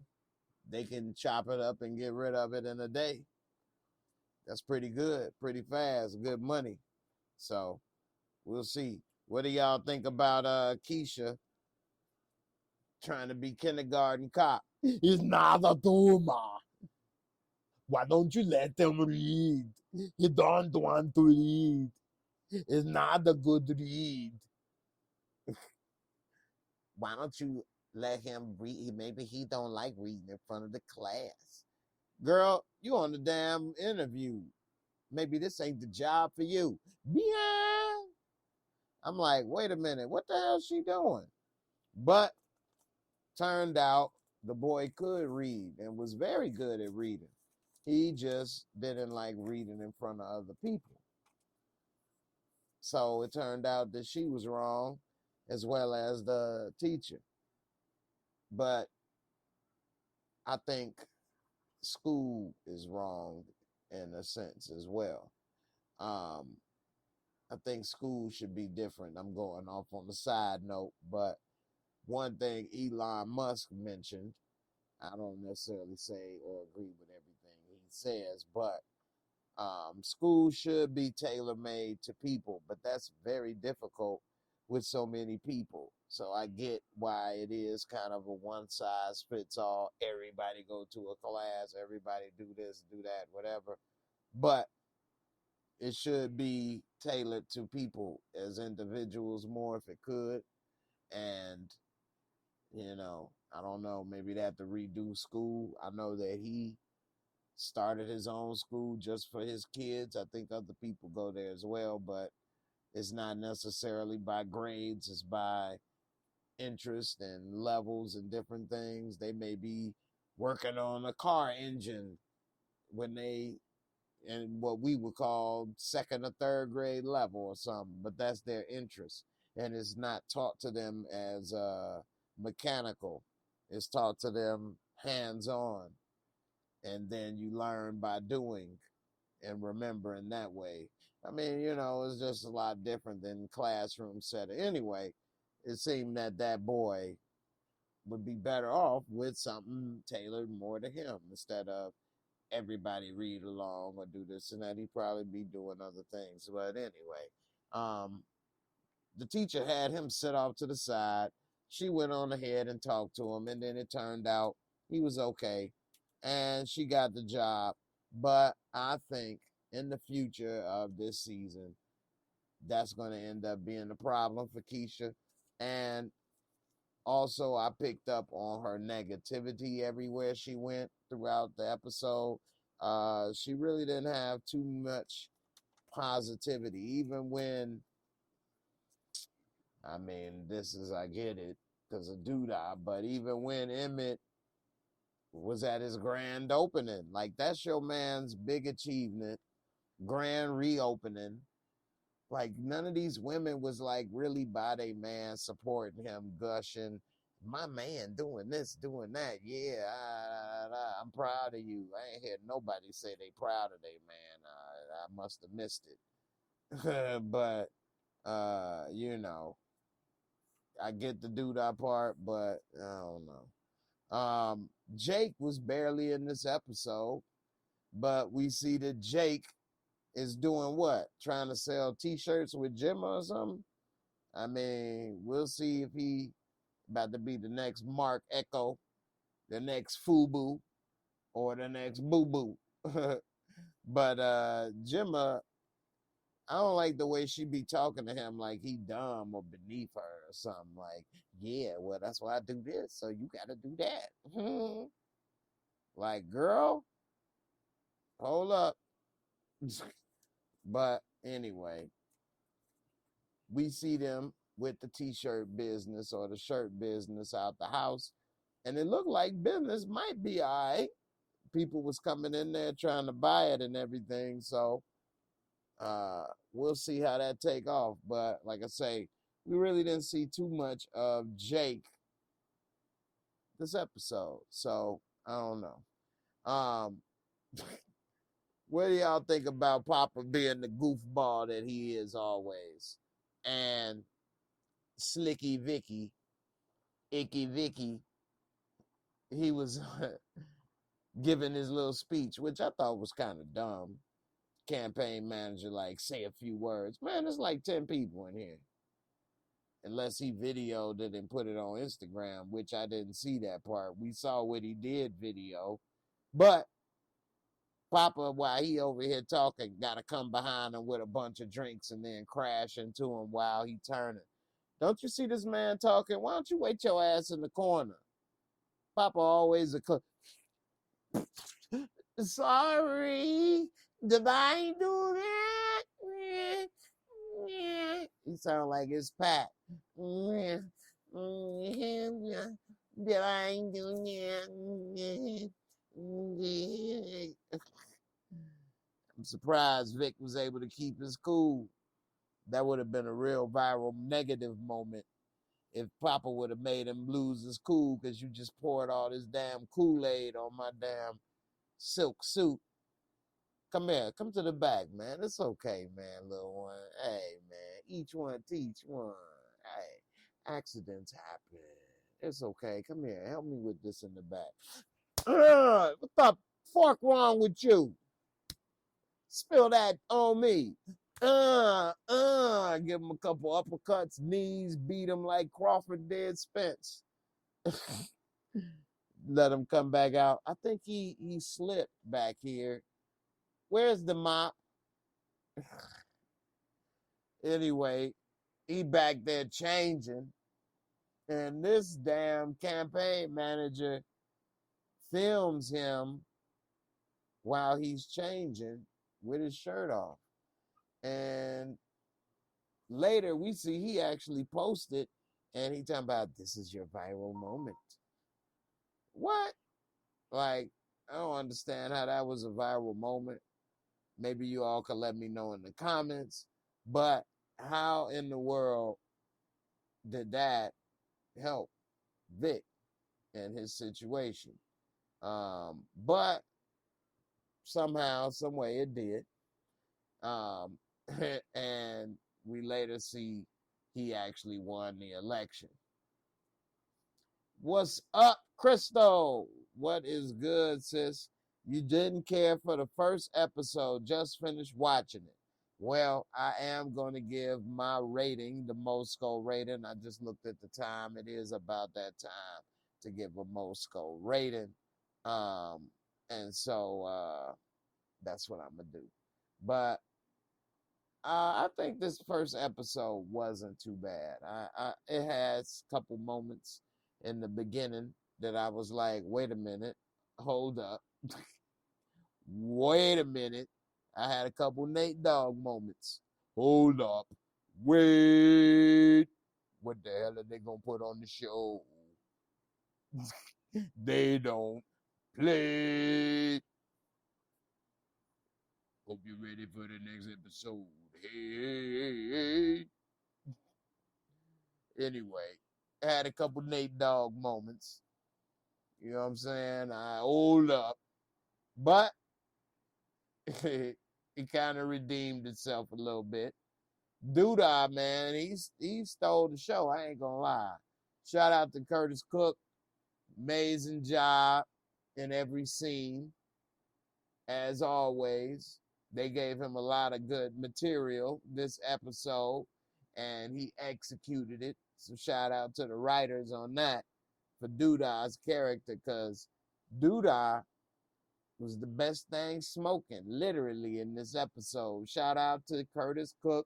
they can chop it up and get rid of it in a day. That's pretty good, pretty fast, good money. So we'll see. What do y'all think about Keisha trying to be kindergarten cop? It's not a tumor. Why don't you let them read? You don't want to read. It's not a good read. Why don't you let him read? Maybe he don't like reading in front of the class. Girl, you on the damn interview. Maybe this ain't the job for you. Yeah. I'm like, wait a minute, what the hell is she doing? But turned out The boy could read and was very good at reading. He just didn't like reading in front of other people. So it turned out that she was wrong as well as the teacher. But I think school is wrong in a sense as well. Um, I think school should be different. I'm going off on the side note, but one thing Elon Musk mentioned, I don't necessarily say or agree with everything he says, but school should be tailor made to people, but that's very difficult with so many people. So I get why it is kind of a one size fits all. Everybody go to a class, everybody do this, do that, whatever. But it should be tailored to people as individuals more if it could. And, I don't know, maybe they have to redo school. I know that he started his own school just for his kids. I think other people go there as well, but it's not necessarily by grades, it's by interest and levels and different things. They may be working on a car engine when they in what we would call second or third grade level or something, but that's their interest. And it's not taught to them as mechanical. It's taught to them hands on. And then you learn by doing and remembering that way. I mean, it's just a lot different than classroom setting. Anyway, it seemed that that boy would be better off with something tailored more to him instead of everybody read along or do this and that. He'd probably be doing other things. But anyway, um, the teacher had him sit off to the side. She went on ahead and talked to him, and then it turned out he was okay, and she got the job. But I think in the future of this season, that's going to end up being a problem for Keisha. And also, I picked up on her negativity everywhere she went throughout the episode. She really didn't have too much positivity, even when, I mean, I get it, because of Doodah, but even when Emmett was at his grand opening, like that's your man's big achievement, grand reopening. Like none of these women was like really by their man supporting him, gushing. My man doing this, doing that. Yeah, I'm proud of you. I ain't heard nobody say they proud of their man. I must have missed it. But I get the Doodah part, but I don't know. Jake was barely in this episode, but we see that Jake is doing what? Trying to sell t-shirts with Jim or something? I mean, we'll see if he about to be the next Mark Echo, the next Fubu, or the next Boo Boo. But Gemma, I don't like the way she be talking to him like he dumb or beneath her or something. Like, yeah, well, that's why I do this, so you gotta do that. Like, girl, hold up. But anyway, we see them with the t-shirt business or the shirt business out the house, and it looked like business might be all right. People was coming in there trying to buy it and everything, so we'll see how that take off. But like I say, we really didn't see too much of Jake this episode, so I don't know. What do y'all think about Papa being the goofball that he is always, and Slicky Vicky, Icky Vicky? He was giving his little speech, which I thought was kind of dumb. Campaign manager, like, say a few words. Man, there's like 10 people in here. Unless he videoed it and put it on Instagram, which I didn't see that part. We saw what he did video. But Papa, while he over here talking, got to come behind him with a bunch of drinks and then crash into him while he turning. Don't you see this man talking? Why don't you wait your ass in the corner? Papa always sorry, did I do that? He sound like his Pat. that I ain't doing that. I'm surprised Vic was able to keep his cool. That would have been a real viral negative moment if Papa would have made him lose his cool because you just poured all this damn Kool-Aid on my damn silk suit. Come here, come to the back, man. It's okay, man, little one. Hey, man, each one teach one. Hey, accidents happen. It's okay. Come here, help me with this in the back. What the fuck wrong with you? Spill that on me. Give him a couple uppercuts, knees, beat him like Crawford did Spence. Let him come back out. I think he slipped back here. Where's the mop? Anyway, he back there changing. And this damn campaign manager films him while he's changing with his shirt off. And later we see he actually posted and he talking about this is your viral moment. What? Like, I don't understand how that was a viral moment. Maybe you all could let me know in the comments. But how in the world did that help Vic and his situation? But somehow, some way it did. And we later see he actually won the election. What's up, Crystal? What is good, sis? You didn't care for the first episode, just finished watching it. Well, I am going to give my rating, the Mosco rating. I just looked at the time. It is about that time to give a Mosco rating. And so that's what I'm going to do. But I think this first episode wasn't too bad. It has a couple moments in the beginning that I was like, wait a minute, hold up. Wait a minute. I had a couple Nate Dogg moments. Hold up. Wait. What the hell are they going to put on the show? They don't play. Hope you're ready for the next episode. Hey. Anyway, I had a couple Nate Dogg moments. You know what I'm saying? I hold up. But it kind of redeemed itself a little bit. Doodah, man, he stole the show. I ain't gonna lie. Shout out to Curtis Cook. Amazing job in every scene. As always, they gave him a lot of good material this episode, and he executed it. So shout out to the writers on that for Doodah's character, because Doodah was the best thing smoking, literally, in this episode. Shout out to Curtis Cook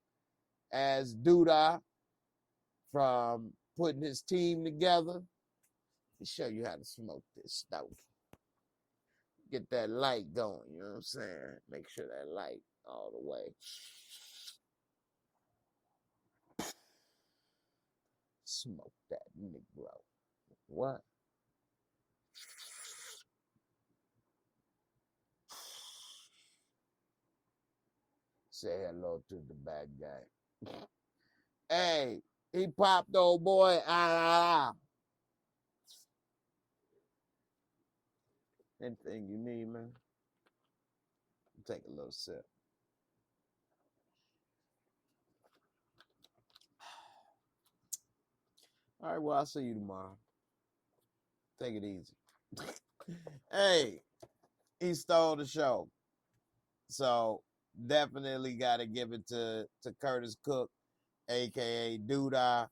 as Doodah from putting his team together to show you how to smoke this stuff. Get that light going, you know what I'm saying? Make sure that light all the way. Smoke that Negro. What? Say hello to the bad guy. Hey, he popped old boy. Anything you need, man? Take a little sip. All right, well, I'll see you tomorrow. Take it easy. Hey, he stole the show. So definitely got to give it to Curtis Cook, a.k.a. Doodah.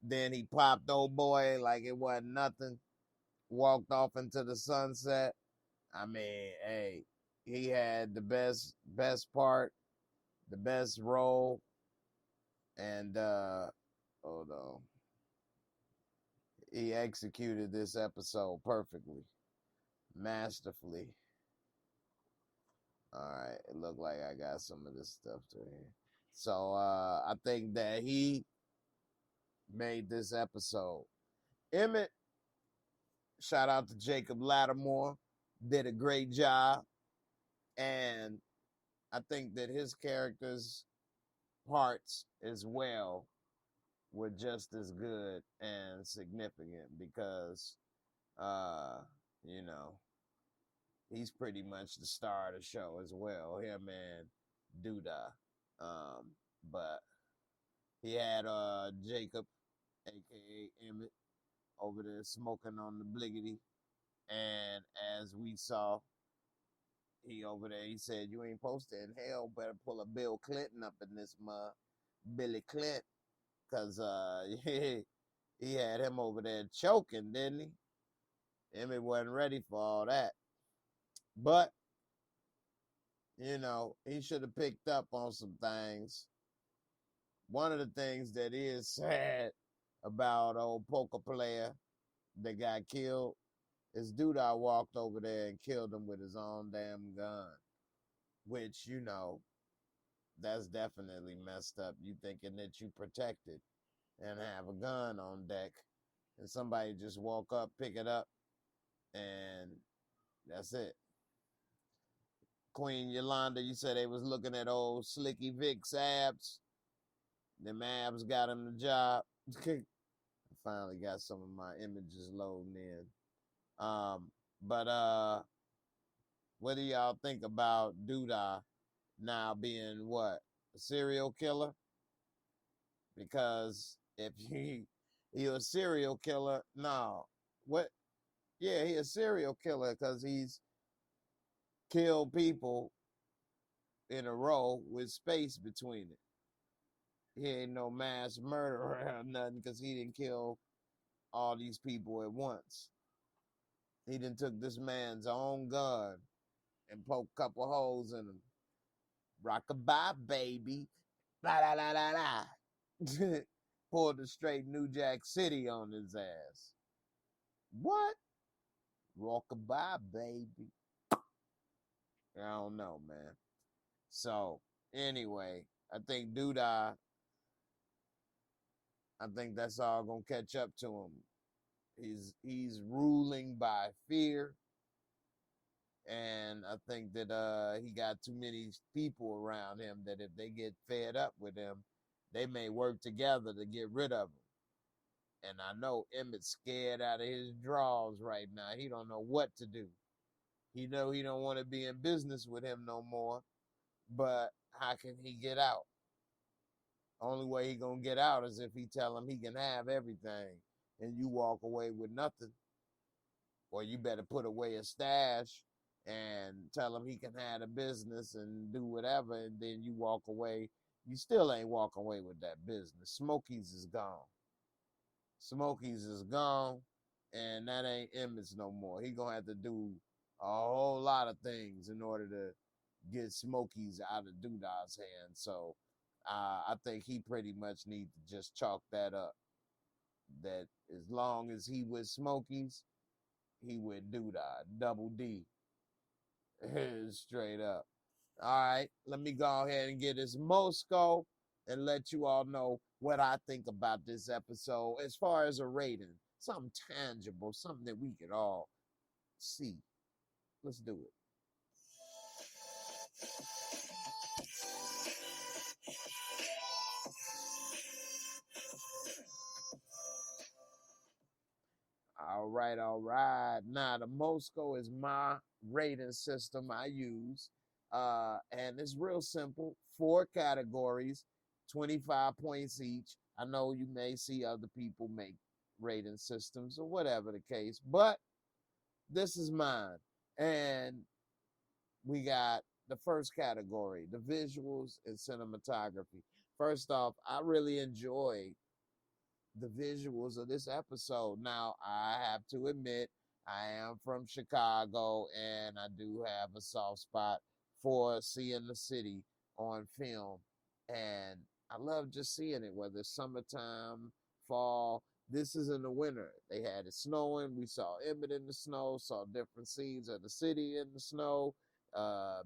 Then he popped old boy like it wasn't nothing. Walked off into the sunset. I mean, hey, he had the best part, the best role, and hold on. He executed this episode perfectly, masterfully. All right, it looked like I got some of this stuff to here. So I think that he made this episode. Emmett Shout out to Jacob Lattimore. Did a great job. And I think that his character's parts as well were just as good and significant because, uh, you know, he's pretty much the star of the show as well. Him and Duda. But he had Jacob, aka Emmett, over there smoking on the bliggity. And as we saw, he over there, he said, "You ain't supposed to inhale, better pull a Bill Clinton up in this mug. Billy Clinton. Cause he had him over there choking, didn't he? Emmett wasn't ready for all that. But, you know, he should have picked up on some things. One of the things that is sad about old poker player that got killed is Duda walked over there and killed him with his own damn gun. Which, you know, that's definitely messed up. You thinking that you protected and have a gun on deck, and somebody just walk up, pick it up, and that's it. Queen Yolanda, you said they was looking at old Slicky Vic's abs. Them abs got him the job. I finally got some of my images loading in. But what do y'all think about Duda now being what? A serial killer? Because if he a serial killer, no. What? Yeah, he a serial killer because he's killed people in a row with space between it. He ain't no mass murderer or nothing because he didn't kill all these people at once. He done took this man's own gun and poked a couple holes in him. Rockabye, baby. La la la la la. Pulled a straight New Jack City on his ass. What? Rockabye, baby. I don't know, man. So, anyway, I think Duda, I think that's all gonna catch up to him. He's ruling by fear, and I think that he got too many people around him that if they get fed up with him, they may work together to get rid of him. And I know Emmett's scared out of his drawers right now. He don't know what to do. He know he don't want to be in business with him no more. But how can he get out? Only way he gonna get out is if he tell him he can have everything and you walk away with nothing. Or you better put away a stash and tell him he can have a business and do whatever, and then you walk away. You still ain't walking away with that business. Smokies is gone. Smokies is gone, and that ain't Emmett's no more. He gonna have to do a whole lot of things in order to get Smokies out of Duda's hands. So I think he pretty much need to just chalk that up. That as long as he with Smokies, he with Duda, double D, straight up. All right, let me go ahead and get his Mosco and let you all know what I think about this episode as far as a rating. Something tangible, something that we could all see. Let's do it. All right, all right. Now, the Mosco is my rating system I use. And it's real simple. 4 categories, 25 points each. I know you may see other people make rating systems or whatever the case, but this is mine. And we got the first category, the visuals and cinematography. First off, I really enjoyed the visuals of this episode. Now, I have to admit, I am from Chicago and I do have a soft spot for seeing the city on film. And I love just seeing it, whether it's summertime, fall. This is in the winter. They had it snowing. We saw Emmett in the snow, saw different scenes of the city in the snow,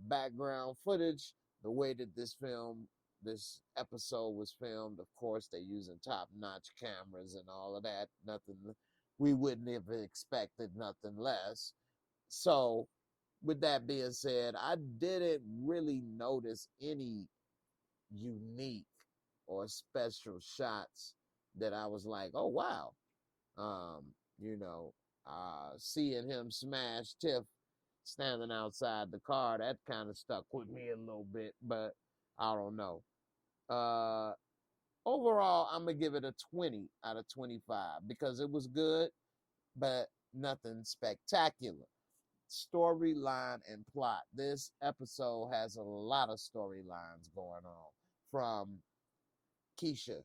background footage, the way that this episode was filmed. Of course, they're using top-notch cameras and all of that. Nothing we wouldn't have expected nothing less. So, with that being said, I didn't really notice any unique or special shots that I was like, oh wow. You know, seeing him smash Tiff standing outside the car, that kind of stuck with me a little bit, but I don't know. Uh Overall, I'm gonna give it a 20 out of 25 because it was good, but nothing spectacular. Storyline and plot. This episode has a lot of storylines going on, from Keisha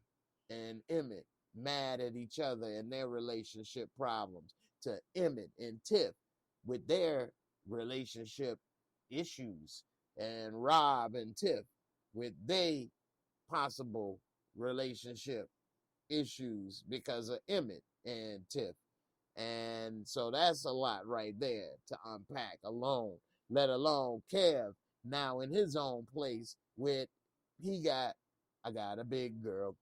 and Emmett mad at each other and their relationship problems, to Emmett and Tiff with their relationship issues, and Rob and Tiff with their possible relationship issues because of Emmett and Tiff. And so that's a lot right there to unpack alone, let alone Kev now in his own place with I got a big girl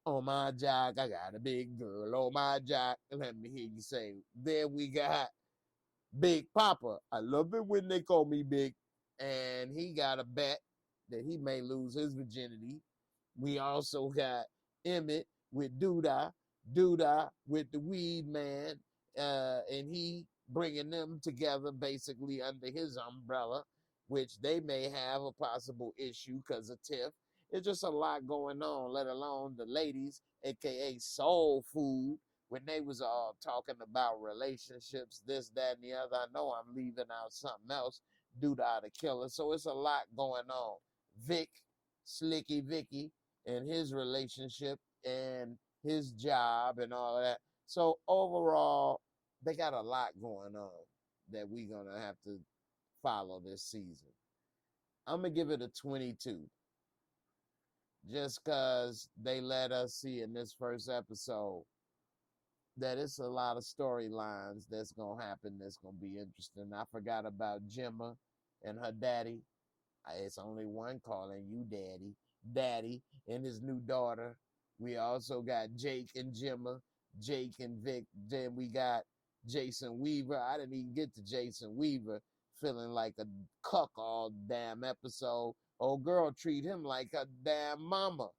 on my jock. I got a big girl on my jock. Let me hear you say. Then we got Big Papa. I love it when they call me Big. And he got a bet that he may lose his virginity. We also got Emmett with Doodah with the weed man, and he bringing them together basically under his umbrella, which they may have a possible issue because of Tiff. It's just a lot going on, let alone the ladies, aka Soul Food, when they was all talking about relationships, this, that, and the other. I know I'm leaving out something else, Doodah the killer. So it's a lot going on. Vic, Slicky Vicky, and his relationship and his job and all of that. So overall, they got a lot going on that we're going to have to follow this season. I'm going to give it a 22. Just because they let us see in this first episode that it's a lot of storylines that's going to happen that's going to be interesting. I forgot about Gemma and her daddy. It's only one calling you daddy, and his new daughter. We also got Jake and Gemma, Jake and Vic. Then we got Jason Weaver. I didn't even get to Jason Weaver, feeling like a cuck all damn episode. Old girl treat him like a damn mama.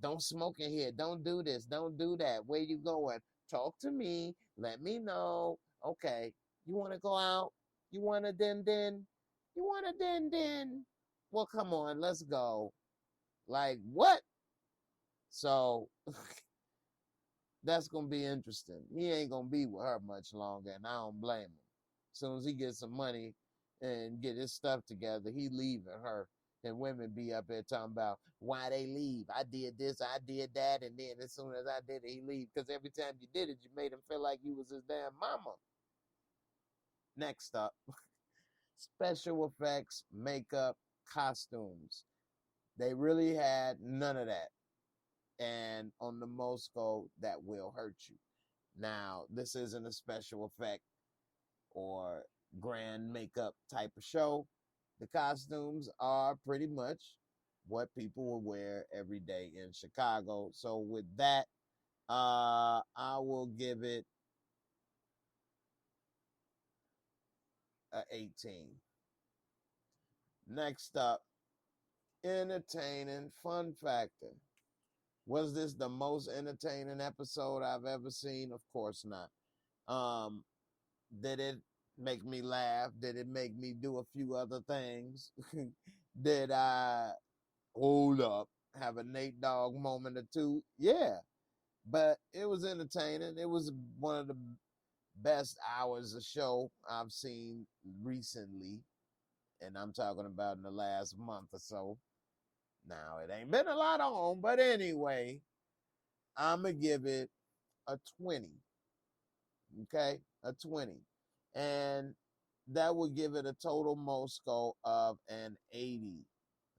Don't smoke in here. Don't do this. Don't do that. Where you going? Talk to me. Let me know. Okay. You want to go out? You want to din? You want to din? Well, come on. Let's go. Like, what? So, that's going to be interesting. He ain't going to be with her much longer, and I don't blame him. As soon as he gets some money and get his stuff together, he leaving her. And women be up there talking about why they leave. I did this, I did that, and then as soon as I did it, he leave. Because every time you did it, you made him feel like you was his damn mama. Next up, special effects, makeup, costumes. They really had none of that. And on the Mosco, that will hurt you. Now, this isn't a special effect or grand makeup type of show. The costumes are pretty much what people will wear every day in Chicago. So with that, I will give it a 18. Next up, entertaining fun factor. Was this the most entertaining episode I've ever seen? Of course not. Did it make me laugh? Did it make me do a few other things? Did I hold up, have a Nate Dogg moment or two? Yeah, but it was entertaining. It was one of the best hours of show I've seen recently, and I'm talking about in the last month or so. Now, it ain't been a lot on, but anyway, I'm going to give it a 20. Okay? A 20. And that would give it a total Mosco of an 80.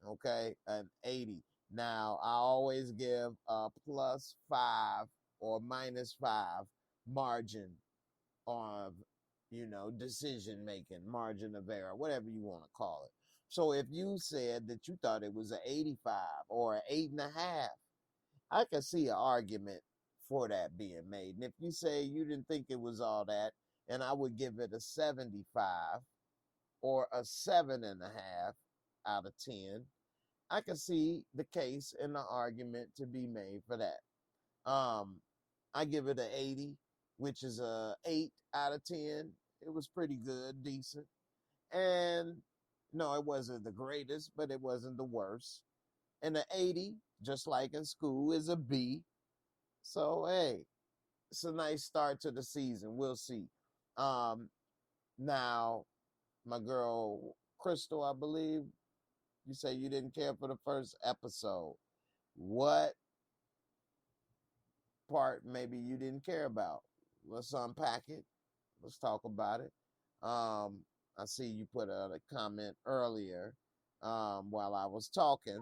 Okay? An 80. Now, I always give a +5 or -5 margin of, decision making, margin of error, whatever you want to call it. So if you said that you thought it was an 85 or an 8.5, I could see an argument for that being made. And if you say you didn't think it was all that, and I would give it a 75 or a 7.5 out of 10, I can see the case and the argument to be made for that. I give it an 80, which is a 8 out of 10. It was pretty good, decent. And no, it wasn't the greatest, but it wasn't the worst. And the 80, just like in school, is a B. So hey, it's a nice start to the season. We'll see. Now, my girl Crystal, I believe you say you didn't care for the first episode. What part maybe you didn't care about? Let's unpack it. Let's talk about it. I see you put a comment earlier while I was talking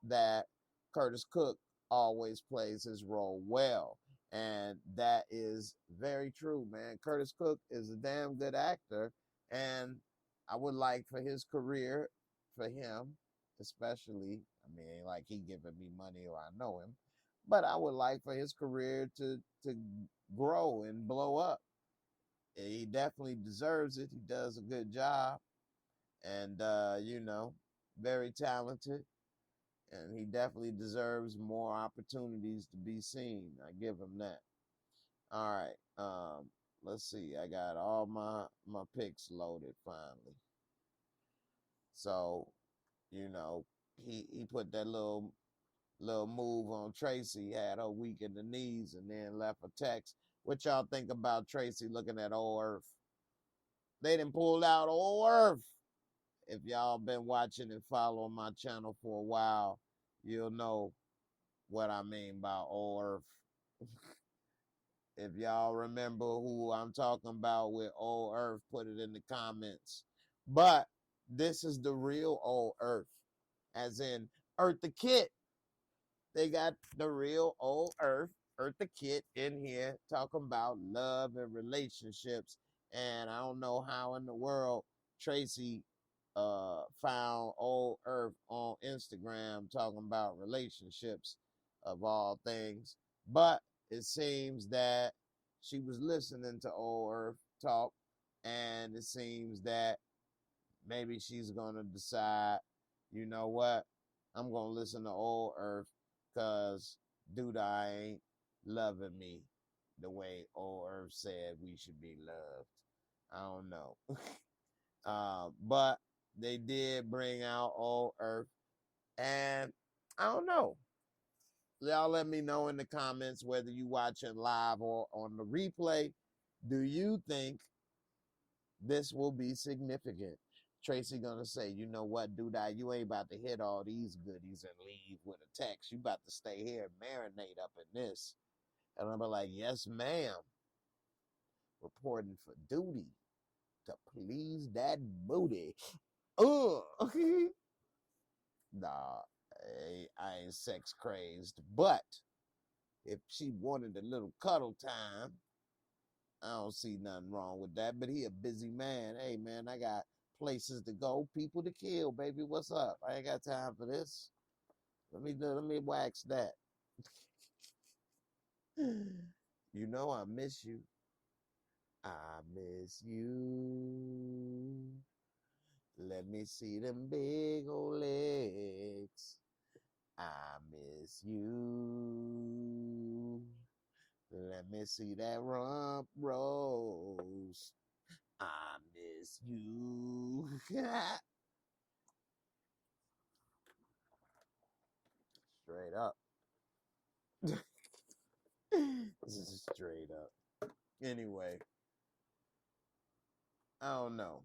that Curtis Cook always plays his role well. And that is very true, man. Curtis Cook is a damn good actor. And I would like for his career, for him, especially, I mean, ain't like he giving me money or I know him, but I would like for his career to grow and blow up. He definitely deserves it. He does a good job. And, very talented. And he definitely deserves more opportunities to be seen. I give him that. All right. Let's see. I got all my picks loaded finally. So, he put that little move on Tracy, had her weak in the knees, and then left a text. What y'all think about Tracy looking at old Earth? They done pulled out old Earth. If y'all been watching and following my channel for a while, you'll know what I mean by old Earth. If y'all remember who I'm talking about with old Earth, put it in the comments. But this is the real old Earth, as in Earth the Kit. They got the real old Earth the Kit in here talking about love and relationships. And I don't know how in the world Tracy found old Earth on Instagram talking about relationships of all things. But it seems that she was listening to old Earth talk, and it seems that maybe she's gonna decide, you know what, I'm gonna listen to old Earth because dude, I ain't loving me the way old Earth said we should be loved. I don't know. But they did bring out old Earth, and I don't know. Y'all let me know in the comments whether you watching live or on the replay. Do you think this will be significant? Tracy gonna say, you know what, dude, you ain't about to hit all these goodies and leave with a text. You about to stay here and marinate up in this. And I'm like, yes, ma'am. Reporting for duty to please that booty. Nah, I ain't sex crazed. But if she wanted a little cuddle time, I don't see nothing wrong with that. But he a busy man. Hey, man, I got places to go, people to kill, baby. What's up? I ain't got time for this. Let me wax that. You know I miss you. I miss you. Let me see them big old legs. I miss you. Let me see that rump roast. I miss you. Straight up. This is straight up. Anyway, I don't know.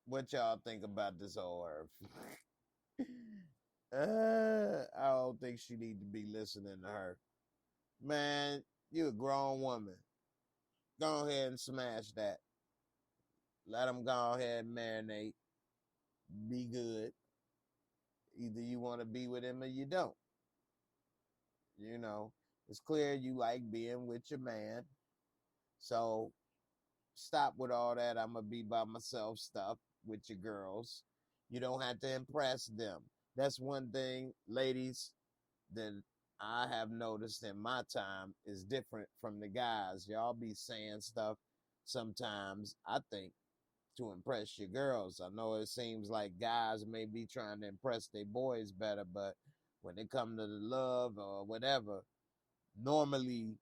What y'all think about this old Earth? I don't think she need to be listening to her. Man, you a grown woman. Go ahead and smash that. Let them go ahead and marinate. Be good. Either you want to be with him or you don't. You know, it's clear you like being with your man. So stop with all that I'm going to be by myself stuff with your girls. You don't have to impress them. That's one thing, ladies, that I have noticed in my time is different from the guys. Y'all be saying stuff sometimes, I think, to impress your girls. I know it seems like guys may be trying to impress their boys better, but when it comes to the love or whatever, normally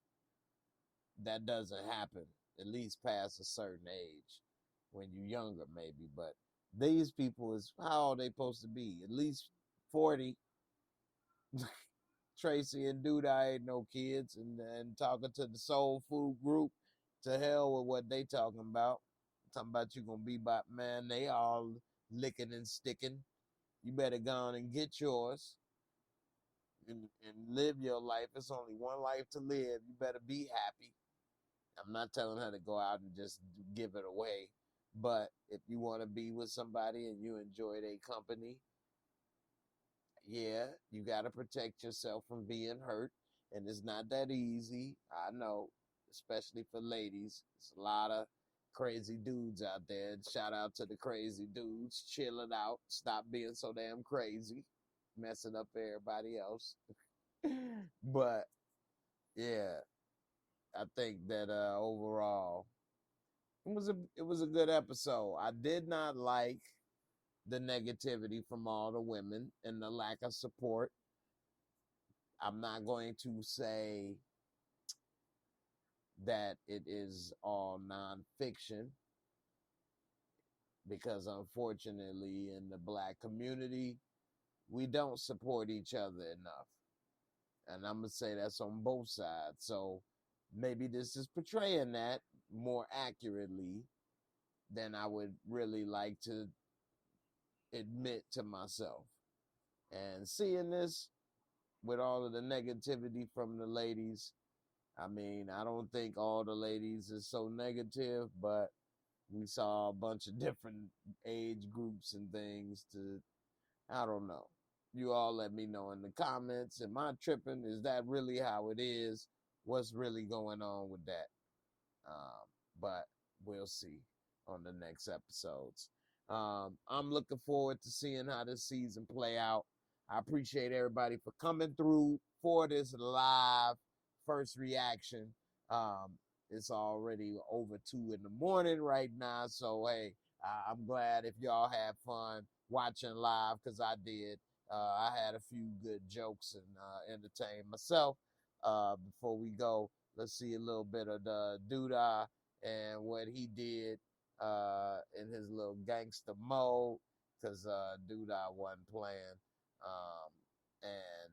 that doesn't happen, at least past a certain age. When you're younger, maybe. But these people is how are they supposed to be? At least 40. Tracy and Dude, I ain't no kids, and talking to the soul food group. To hell with what they talking about. Talking about you gonna be about, man, they all licking and sticking. You better go on and get yours and live your life. It's only one life to live. You better be happy. I'm not telling her to go out and just give it away. But if you want to be with somebody and you enjoy their company, yeah, you got to protect yourself from being hurt. And it's not that easy. I know, especially for ladies. There's a lot of crazy dudes out there. Shout out to the crazy dudes. Chilling out. Stop being so damn crazy. Messing up everybody else. But, yeah, I think that overall, it was a good episode. I did not like the negativity from all the women and the lack of support. I'm not going to say that it is all nonfiction because unfortunately in the black community, we don't support each other enough. And I'm going to say that's on both sides. So maybe this is portraying that more accurately than I would really like to admit to myself. And seeing this with all of the negativity from the ladies, I mean, I don't think all the ladies is so negative, but we saw a bunch of different age groups and things to, I don't know. You all let me know in the comments. Am I tripping? Is that really how it is? What's really going on with that? But we'll see on the next episodes. I'm looking forward to seeing how this season play out. I appreciate everybody for coming through for this live first reaction. It's already over 2 in the morning right now, so hey, I'm glad if y'all had fun watching live because I did. I had a few good jokes and entertained myself. Before we go, let's see a little bit of the Doodah and what he did in his little gangster mode because Doodah wasn't playing. And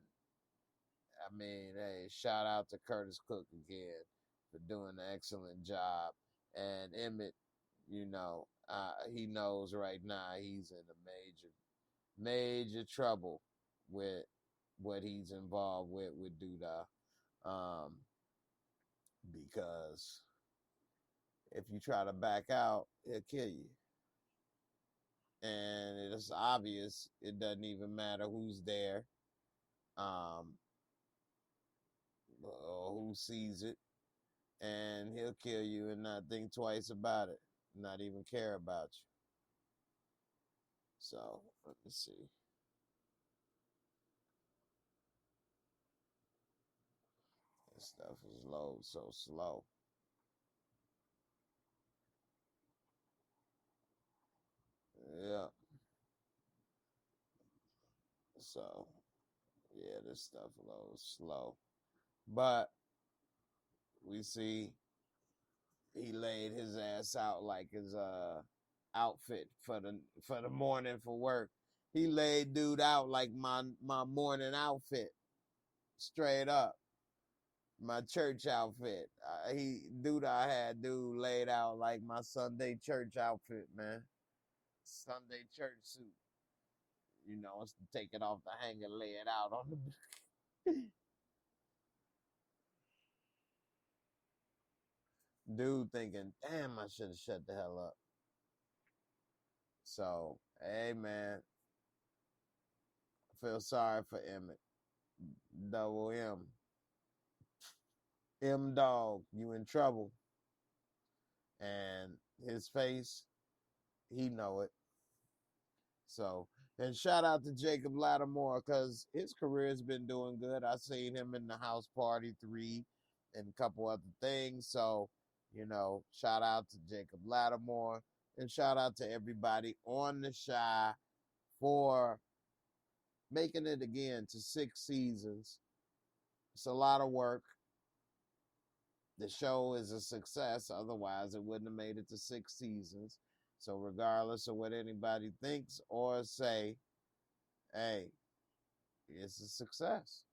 I mean, hey, shout out to Curtis Cook again for doing an excellent job. And Emmett, he knows right now he's in a major trouble with what he's involved with Doodah. Because if you try to back out, he'll kill you. And it's obvious it doesn't even matter who's there, or who sees it, and he'll kill you and not think twice about it, not even care about you. So let me see. This stuff is low so slow. Yeah. So yeah, this stuff loads slow. But we see he laid his ass out like his outfit for the morning for work. He laid dude out like my morning outfit, straight up. My church outfit. I had dude laid out like my Sunday church outfit, man. Sunday church suit. It's to take it off the hanger, lay it out on the dude thinking, damn, I should have shut the hell up. So, hey man, I feel sorry for Emmett. Double M. M Dog, you in trouble. And his face, he know it. So And shout out to Jacob Lattimore because his career has been doing good. I seen him in the House Party 3 and a couple other things. So, shout out to Jacob Lattimore and shout out to everybody on the Shy for making it again to 6 seasons. It's a lot of work. The show is a success. Otherwise, it wouldn't have made it to 6 seasons. So, regardless of what anybody thinks or say, hey, it's a success.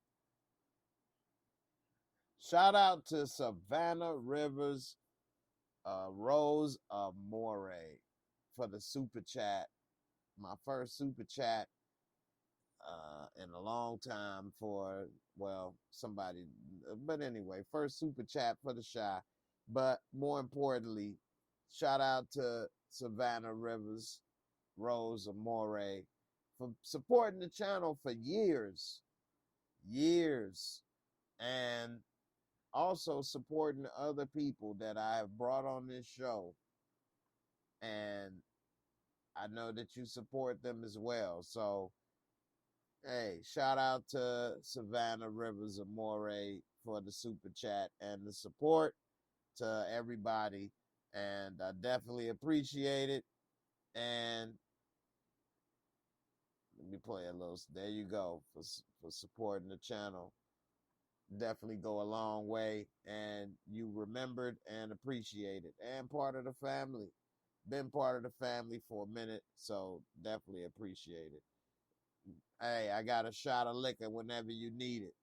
Shout out to Savannah Rivers, Rose Amore for the super chat. My first super chat in a long time for, somebody. But anyway, first super chat for the Shy. But more importantly, shout out to Savannah Rivers, Rose Amore for supporting the channel for years. And also supporting other people that I have brought on this show. And I know that you support them as well. So, hey, shout out to Savannah Rivers Amore for the super chat and the support to everybody. And I definitely appreciate it. And let me play a little. There you go for supporting the channel. Definitely go a long way, and you remembered and appreciated, and part of the family. Been part of the family for a minute, so definitely appreciate it. Hey, I got a shot of liquor whenever you need it.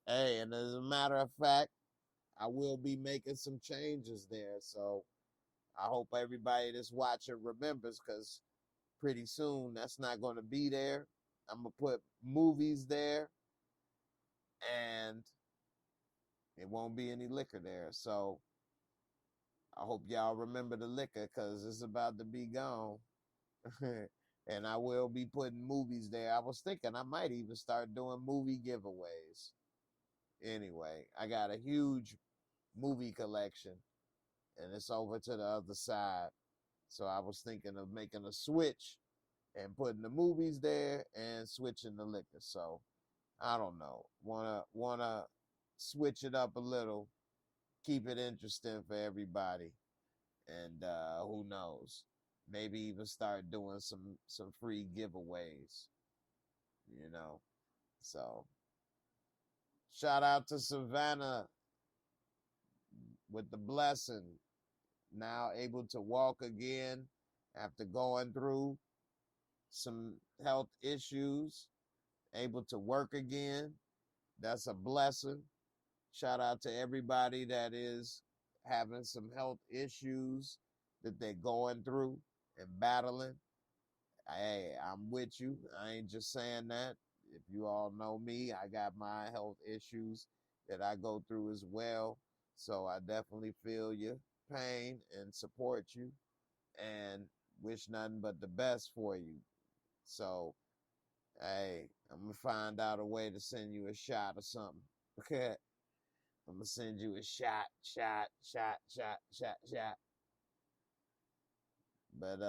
Hey, and as a matter of fact, I will be making some changes there, so I hope everybody that's watching remembers, because pretty soon that's not going to be there. I'm going to put movies there, and it won't be any liquor there. So I hope y'all remember the liquor because it's about to be gone. And I will be putting movies there. I was thinking I might even start doing movie giveaways. Anyway, I got a huge movie collection and it's over to the other side. So I was thinking of making a switch and putting the movies there and switching the liquor. So I don't know. Wanna switch it up a little, keep it interesting for everybody. And who knows? Maybe even start doing some free giveaways. You know. So shout out to Savannah with the blessing. Now able to walk again after going through some health issues, able to work again. That's a blessing. Shout out to everybody that is having some health issues that they're going through and battling. Hey, I'm with you. I ain't just saying that. If you all know me, I got my health issues that I go through as well. So I definitely feel your pain and support you and wish nothing but the best for you. So, hey, I'm going to find out a way to send you a shot or something. Okay? I'm going to send you a shot. But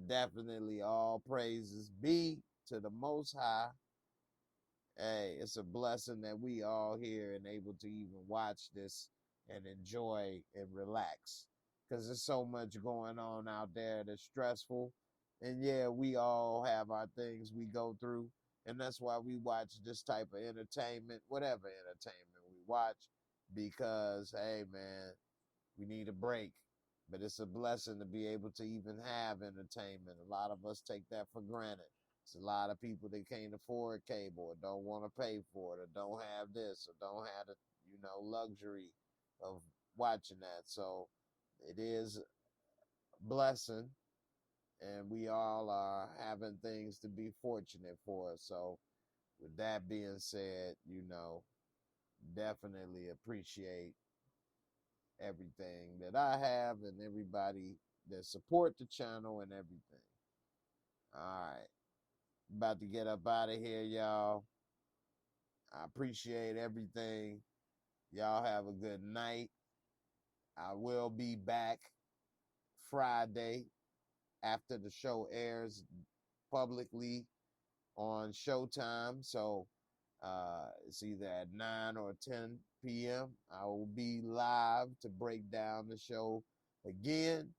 definitely all praises be to the Most High. Hey, it's a blessing that we all here and able to even watch this and enjoy and relax. Because there's so much going on out there that's stressful. And yeah, we all have our things we go through. And that's why we watch this type of entertainment, whatever entertainment we watch. Because, hey, man, we need a break. But it's a blessing to be able to even have entertainment. A lot of us take that for granted. It's a lot of people that can't afford cable or don't want to pay for it or don't have this or don't have the, luxury of watching that. So it is a blessing, and we all are having things to be fortunate for. So with that being said, definitely appreciate everything that I have and everybody that support the channel and everything. All right. About to get up out of here, y'all. I appreciate everything. Y'all have a good night. I will be back Friday after the show airs, publicly on Showtime. So it's either at 9 or 10 p.m. I will be live to break down the show again,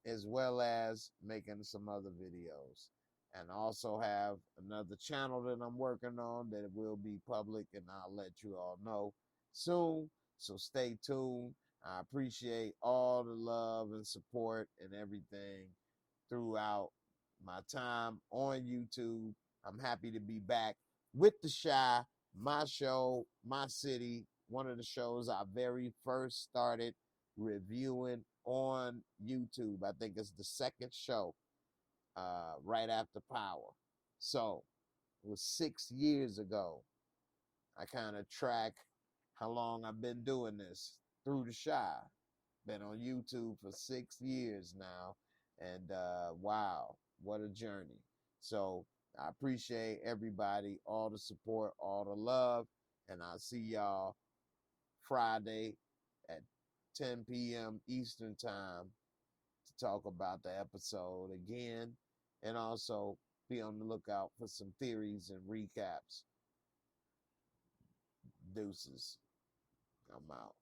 as well as making some other videos. And I also have another channel that I'm working on that will be public, and I'll let you all know soon. So stay tuned. I appreciate all the love and support and everything throughout my time on YouTube. I'm happy to be back with The Shy, my show, my city, one of the shows I very first started reviewing on YouTube. I think it's the second show right after Power. So it was 6 years ago. I kind of track how long I've been doing this through The Shy. Been on YouTube for 6 years now. And wow, what a journey. So I appreciate everybody, all the support, all the love. And I'll see y'all Friday at 10 p.m. Eastern Time to talk about the episode again, and also be on the lookout for some theories and recaps. Deuces. I'm out.